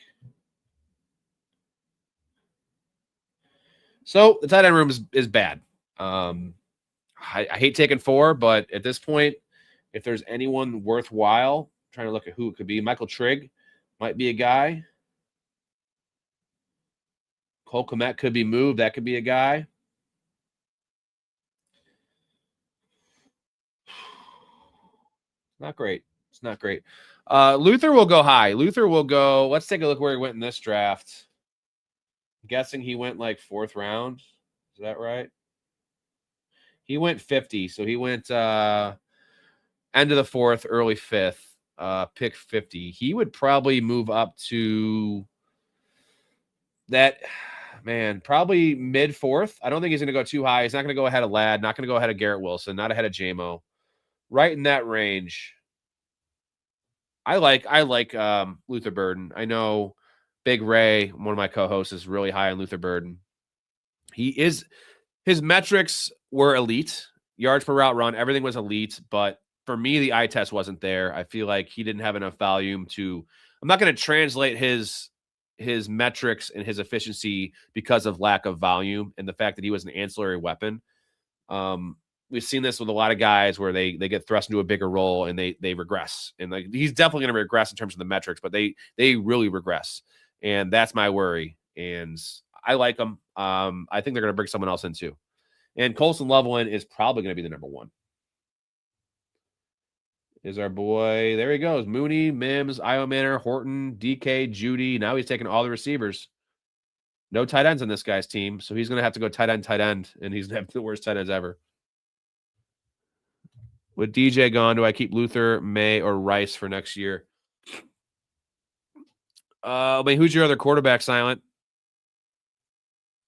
So the tight end room is bad. I hate taking 4, but at this point, if there's anyone worthwhile, I'm trying to look at who it could be. Michael Trigg might be a guy. Cole Kmet could be moved. That could be a guy. Not great. It's not great. Luther will go high. Luther will go. Let's take a look where he went in this draft. I'm guessing he went like 4th round. Is that right? He went 50. So he went end of the 4th, early 5th, pick 50. He would probably move up to that, man, probably mid 4th. I don't think he's going to go too high. He's not going to go ahead of Ladd, not going to go ahead of Garrett Wilson, not ahead of JMO. Right in that range. I like Luther Burden. I know Big Ray, one of my co-hosts, is really high on Luther Burden. his metrics were elite. Yards per route run, everything was elite. But for me, the eye test wasn't there. I feel like he didn't have enough volume to. I'm not going to translate his metrics and his efficiency because of lack of volume and the fact that he was an ancillary weapon. We've seen this with a lot of guys where they get thrust into a bigger role and they regress. And like he's definitely going to regress in terms of the metrics, but they really regress. And that's my worry. And I like them. I think they're going to bring someone else in too. And Colson Loveland is probably going to be the number one. Is our boy. There he goes. Mooney, Mims, Io Manor, Horton, DK, Judy. Now he's taking all the receivers. No tight ends on this guy's team. So he's going to have to go tight end. And he's going to have the worst tight ends ever. With DJ gone, do I keep Luther, May, or Rice for next year? Who's your other quarterback, Silent?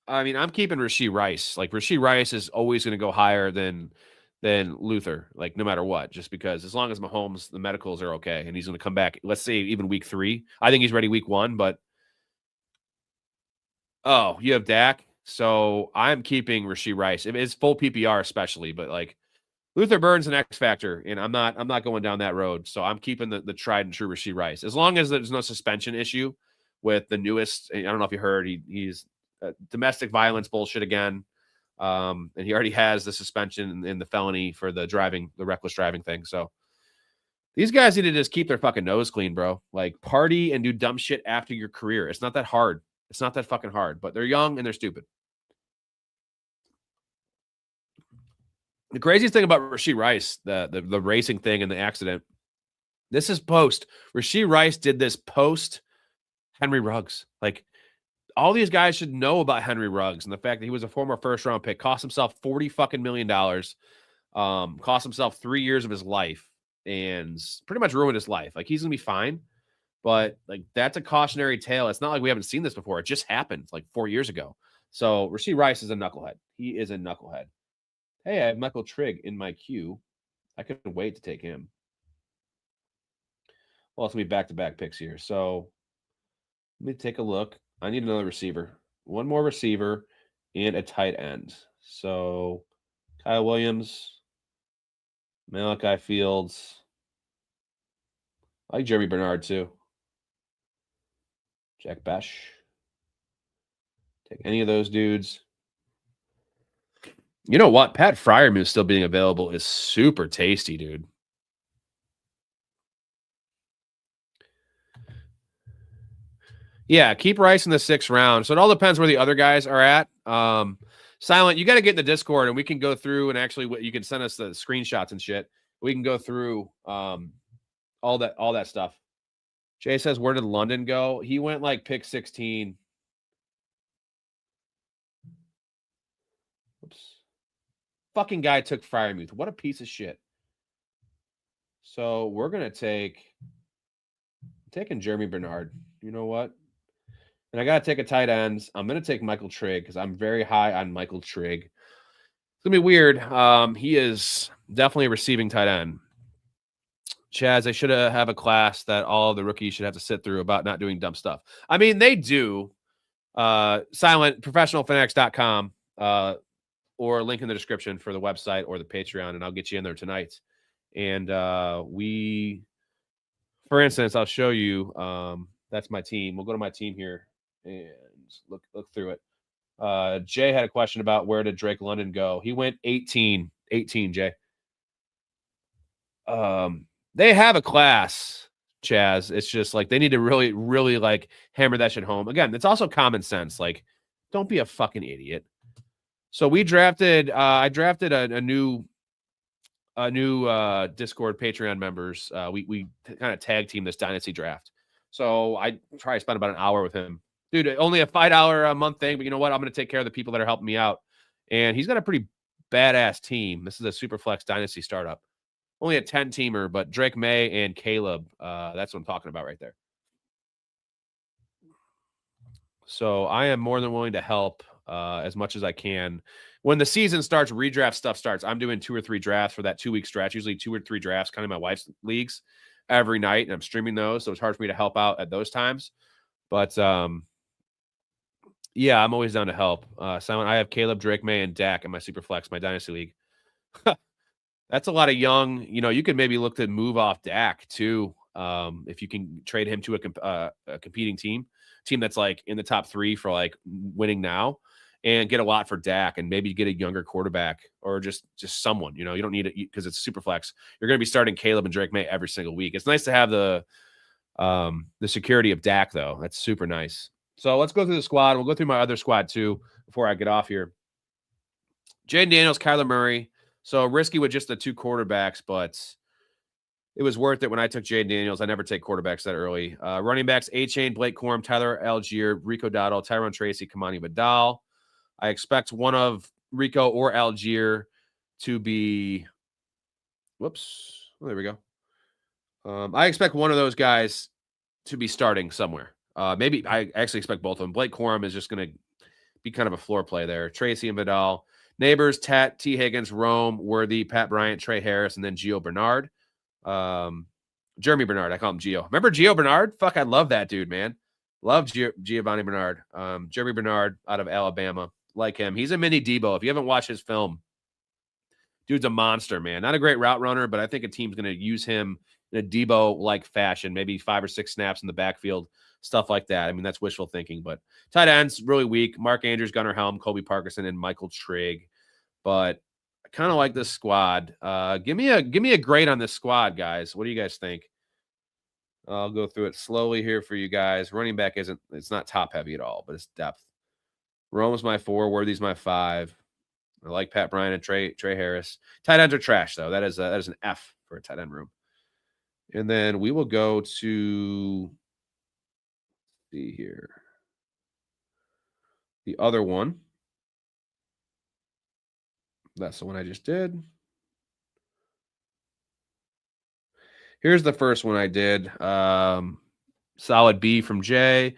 I mean, I'm keeping Rashee Rice. Like, Rashee Rice is always going to go higher than Luther, like, no matter what, just because as long as Mahomes, the medicals are okay, and he's going to come back, let's say even week 3. I think he's ready week 1, but you have Dak. So I'm keeping Rashee Rice. It's full PPR especially, but like Luther Burns an X factor, and I'm not going down that road. So I'm keeping the tried and true Rashee Rice. As long as there's no suspension issue with the newest, I don't know if you heard, he's domestic violence bullshit again. And he already has the suspension and the felony for the reckless driving thing. So these guys need to just keep their fucking nose clean, bro. Like, party and do dumb shit after your career. It's not that hard. It's not that fucking hard, but they're young and they're stupid. The craziest thing about Rashee Rice, the racing thing and the accident, this is post. Rashee Rice did this post Henry Ruggs. Like, all these guys should know about Henry Ruggs and the fact that he was a former first-round pick, cost himself $40 fucking million, cost himself 3 years of his life, and pretty much ruined his life. Like, he's gonna be fine, but like that's a cautionary tale. It's not like we haven't seen this before. It just happened like 4 years ago. So Rashee Rice is a knucklehead. He is a knucklehead. Hey, I have Michael Trigg in my queue. I couldn't wait to take him. Well, it's gonna be back-to-back picks here. So let me take a look. I need another receiver. One more receiver and a tight end. So Kyle Williams, Malachi Fields. I like Jeremy Bernard too. Jack Besh. Take any of those dudes. You know what? Pat Freiermuth still being available is super tasty, dude. Yeah, keep Rice in the 6th round. So it all depends where the other guys are at. Silent, you got to get in the Discord and we can go through and actually you can send us the screenshots and shit. We can go through all that stuff. Jay says, where did London go? He went like pick 16. Oops. Fucking guy took Freiermuth. What a piece of shit. So we're going to taking Jeremy Bernard. You know what? And I got to take a tight end. I'm going to take Michael Trigg because I'm very high on Michael Trigg. It's going to be weird. He is definitely a receiving tight end. Chaz, they should have a class that all of the rookies should have to sit through about not doing dumb stuff. I mean, they do. Silent, professionalfanatics.com, or link in the description for the website or the Patreon, and I'll get you in there tonight. And for instance, I'll show you. That's my team. We'll go to my team here and look through it. Jay had a question about where did Drake London go. He went 18, Jay. They have a class, Chaz. It's just like they need to really, really like hammer that shit home. Again, it's also common sense. Like, don't be a fucking idiot. So we drafted. I drafted a new Discord Patreon members. We kind of tag team this dynasty draft. So I try to spend about an hour with him. Dude, only a $5 a month thing, but you know what? I'm going to take care of the people that are helping me out. And he's got a pretty badass team. This is a Superflex Dynasty startup. Only a 10-teamer, but Drake May and Caleb, that's what I'm talking about right there. So I am more than willing to help as much as I can. When the season starts, redraft stuff starts. I'm doing 2 or 3 drafts for that 2-week stretch, usually 2 or 3 drafts, kind of my wife's leagues every night, and I'm streaming those, so it's hard for me to help out at those times. But Yeah, I'm always down to help. Simon, I have Caleb, Drake May, and Dak in my super flex, my dynasty league. That's a lot of young. You could maybe look to move off Dak too. If you can trade him to a competing team that's like in the top 3 for like winning now, and get a lot for Dak, and maybe get a younger quarterback or just someone. You don't need it because it's super flex. You're going to be starting Caleb and Drake May every single week. It's nice to have the security of Dak though. That's super nice. So let's go through the squad. We'll go through my other squad too before I get off here. Jaden Daniels, Kyler Murray. So risky with just the 2 quarterbacks, but it was worth it when I took Jaden Daniels. I never take quarterbacks that early. Running backs, A-Chain, Blake Corum, Tyler Algier, Rico Dowdle, Tyrone Tracy, Kamani Vidal. I expect one of Rico or Algier to be whoops. Oh, there we go. I expect one of those guys to be starting somewhere. Maybe I actually expect both of them. Blake Corum is just going to be kind of a floor play there. Tracy and Vidal. Neighbors, Tat, T. Higgins, Rome, Worthy, Pat Bryant, Trey Harris, and then Gio Bernard. Jeremy Bernard, I call him Gio. Remember Gio Bernard? Fuck, I love that dude, man. Love Giovanni Bernard. Jeremy Bernard out of Alabama. Like him. He's a mini Debo. If you haven't watched his film, dude's a monster, man. Not a great route runner, but I think a team's going to use him in a Debo-like fashion, maybe 5 or 6 snaps in the backfield, stuff like that. I mean, that's wishful thinking, but tight ends, really weak. Mark Andrews, Gunnar Helm, Colby Parkinson, and Michael Trigg. But I kind of like this squad. Give me a grade on this squad, guys. What do you guys think? I'll go through it slowly here for you guys. Running back it's not top heavy at all, but it's depth. Rome's my 4, Worthy's my 5. I like Pat Bryant and Trey Harris. Tight ends are trash, though. That is an F for a tight end room. And then we will go to see here. The other one. That's the one I just did. Here's the first one I did. Solid B from Jay.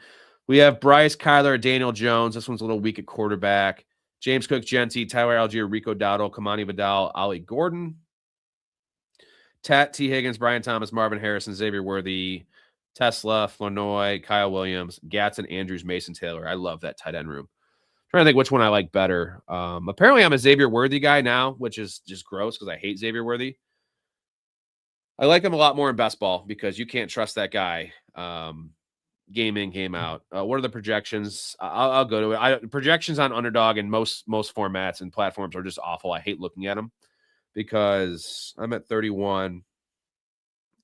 We have Bryce, Kyler, Daniel Jones. This one's a little weak at quarterback. James Cook, Genty, Tyler Algier, Rico Dowdle, Kamani Vidal, Ollie Gordon. Tat, T. Higgins, Brian Thomas, Marvin Harrison, Xavier Worthy, Tesla, Flournoy, Kyle Williams, Gatson, Andrews, Mason Taylor. I love that tight end room. I'm trying to think which one I like better. Apparently, I'm a Xavier Worthy guy now, which is just gross because I hate Xavier Worthy. I like him a lot more in best ball because you can't trust that guy. Game in, game out. What are the projections? I'll go to it. Projections on Underdog and most formats and platforms are just awful. I hate looking at them because I'm at 31.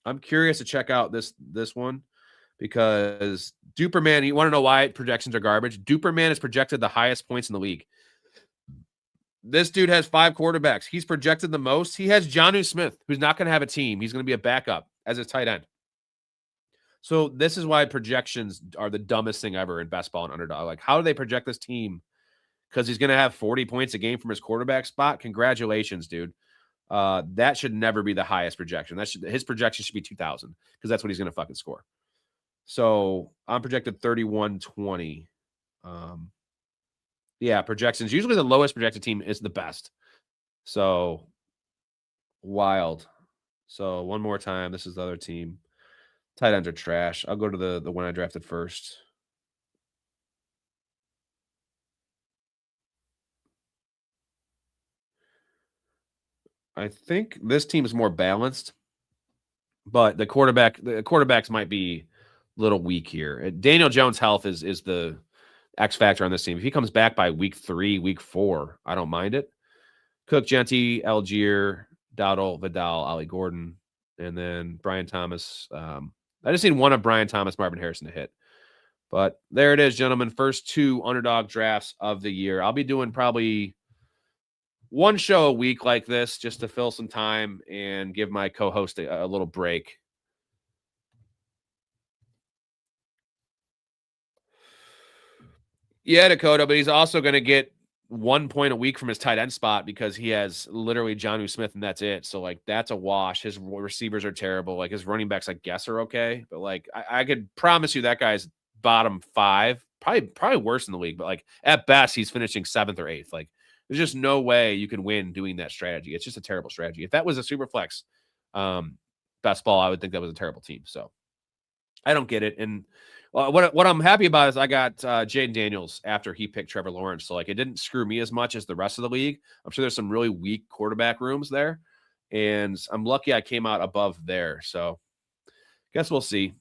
I'm curious to check out this one because Duperman, you want to know why projections are garbage? Duperman is projected the highest points in the league. This dude has 5 quarterbacks. He's projected the most. He has Jonnu Smith, who's not going to have a team. He's going to be a backup as a tight end. So this is why projections are the dumbest thing ever in best ball and Underdog. Like, how do they project this team? Because he's going to have 40 points a game from his quarterback spot. Congratulations, dude. That should never be the highest projection. His projection should be 2,000 because that's what he's going to fucking score. So I'm projected 31-20. Yeah, projections. Usually the lowest projected team is the best. So wild. So one more time. This is the other team. Tight ends are trash. I'll go to the one I drafted first. I think this team is more balanced, but the quarterbacks might be a little weak here. Daniel Jones' health is the X factor on this team. If he comes back by week 3, week 4, I don't mind it. Cook, Genty, Algier, Dowdle, Vidal, Ollie Gordon, and then Brian Thomas. I just need one of Brian Thomas, Marvin Harrison to hit. But there it is, gentlemen. First 2 Underdog drafts of the year. I'll be doing probably one show a week like this just to fill some time and give my co-host a little break. Yeah, Dakota, but he's also going to get 1 point a week from his tight end spot because he has literally Jonnu Smith and that's it. So like that's a wash. His receivers are terrible. Like his running backs, I guess, are okay. But like I could promise you that guy's bottom 5, probably worse in the league. But like at best, he's finishing 7th or 8th. Like there's just no way you can win doing that strategy. It's just a terrible strategy. If that was a super flex best ball, I would think that was a terrible team. So I don't get it. And What I'm happy about is I got Jaden Daniels after he picked Trevor Lawrence. So, like, it didn't screw me as much as the rest of the league. I'm sure there's some really weak quarterback rooms there. And I'm lucky I came out above there. So, guess we'll see.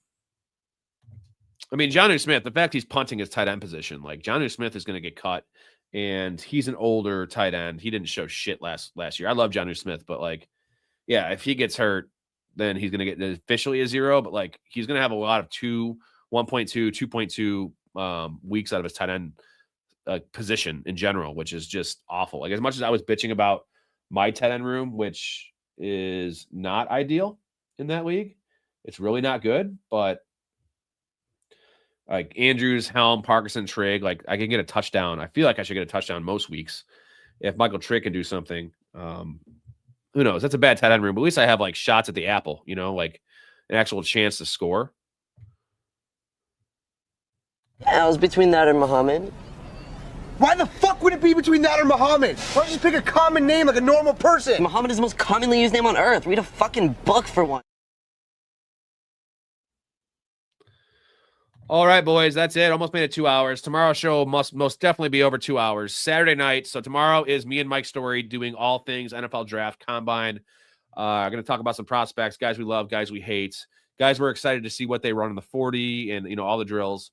I mean, Jonnu Smith, the fact he's punting his tight end position, like, Jonnu Smith is going to get cut. And he's an older tight end. He didn't show shit last year. I love Jonnu Smith, but, like, yeah, if he gets hurt, then he's going to get officially a 0. But, like, he's going to have a lot of 1.2, 2.2 weeks out of his tight end position in general, which is just awful. Like, as much as I was bitching about my tight end room, which is not ideal in that league, it's really not good. But like Andrews, Helm, Parkinson, Trigg, like I can get a touchdown. I feel like I should get a touchdown most weeks. If Michael Trigg can do something, who knows? That's a bad tight end room, but at least I have like shots at the apple, like an actual chance to score. Yeah, it was between that and Muhammad. Why the fuck would it be between that or Muhammad? Why don't you just pick a common name like a normal person? Muhammad is the most commonly used name on earth. Read a fucking book for one. All right, boys, that's it. Almost made it 2 hours. Tomorrow's show must most definitely be over 2 hours. Saturday night. So tomorrow is me and Mike Storey doing all things NFL Draft Combine. I'm going to talk about some prospects, guys we love, guys we hate, guys we're excited to see what they run in the 40 and, all the drills.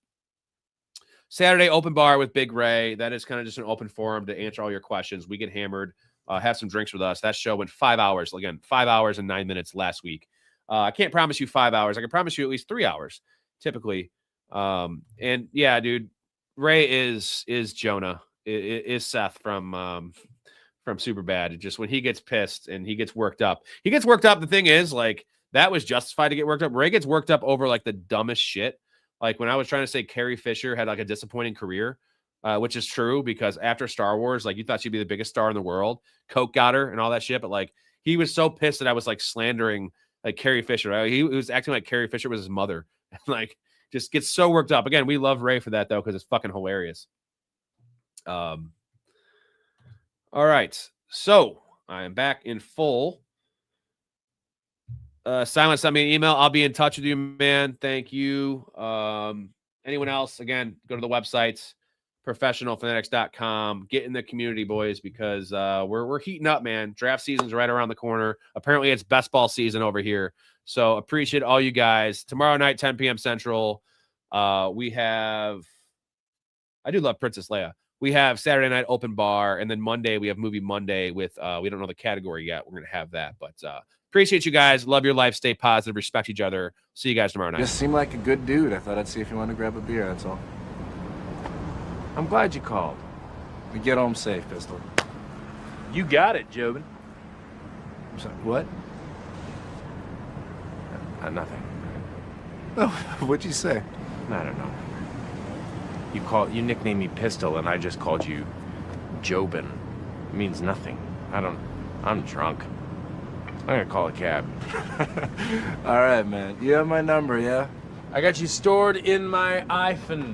Saturday, open bar with Big Ray. That is kind of just an open forum to answer all your questions. We get hammered, have some drinks with us. That show went 5 hours. Again, 5 hours and 9 minutes last week. I can't promise you 5 hours. I can promise you at least 3 hours, typically. And yeah, dude, Ray is Jonah, is Seth from Superbad. It just when he gets pissed and he gets worked up. The thing is, like, that was justified to get worked up. Ray gets worked up over like the dumbest shit. Like when I was trying to say Carrie Fisher had like a disappointing career, which is true because after Star Wars, like you thought she'd be the biggest star in the world. Coke got her and all that shit. But like he was so pissed that I was like slandering like Carrie Fisher. Right? He was acting like Carrie Fisher was his mother. Like just gets so worked up. Again, we love Ray for that though, because it's fucking hilarious. All right. So I am back in full. Silence sent me an email. I'll be in touch with you, man. Thank you. Anyone else? Again, go to the websites, professionalfanatics.com. Get in the community, boys, because we're heating up, man. Draft season's right around the corner. Apparently, it's best ball season over here. So appreciate all you guys. Tomorrow night, 10 p.m. Central. We have. I do love Princess Leia. We have Saturday night open bar, and then Monday we have Movie Monday with. We don't know the category yet. We're gonna have that, but. Appreciate you guys. Love your life. Stay positive. Respect each other. See you guys tomorrow night. Just seemed like a good dude. I thought I'd see if you wanted to grab a beer, that's all. I'm glad you called. We get home safe, Pistol. You got it, Jobin. I'm sorry, what? Nothing. Oh, what'd you say? I don't know. You nicknamed me Pistol, and I just called you Jobin. It means nothing. I'm drunk. I'm gonna call a cab. All right, man. You have my number, yeah? I got you stored in my iPhone.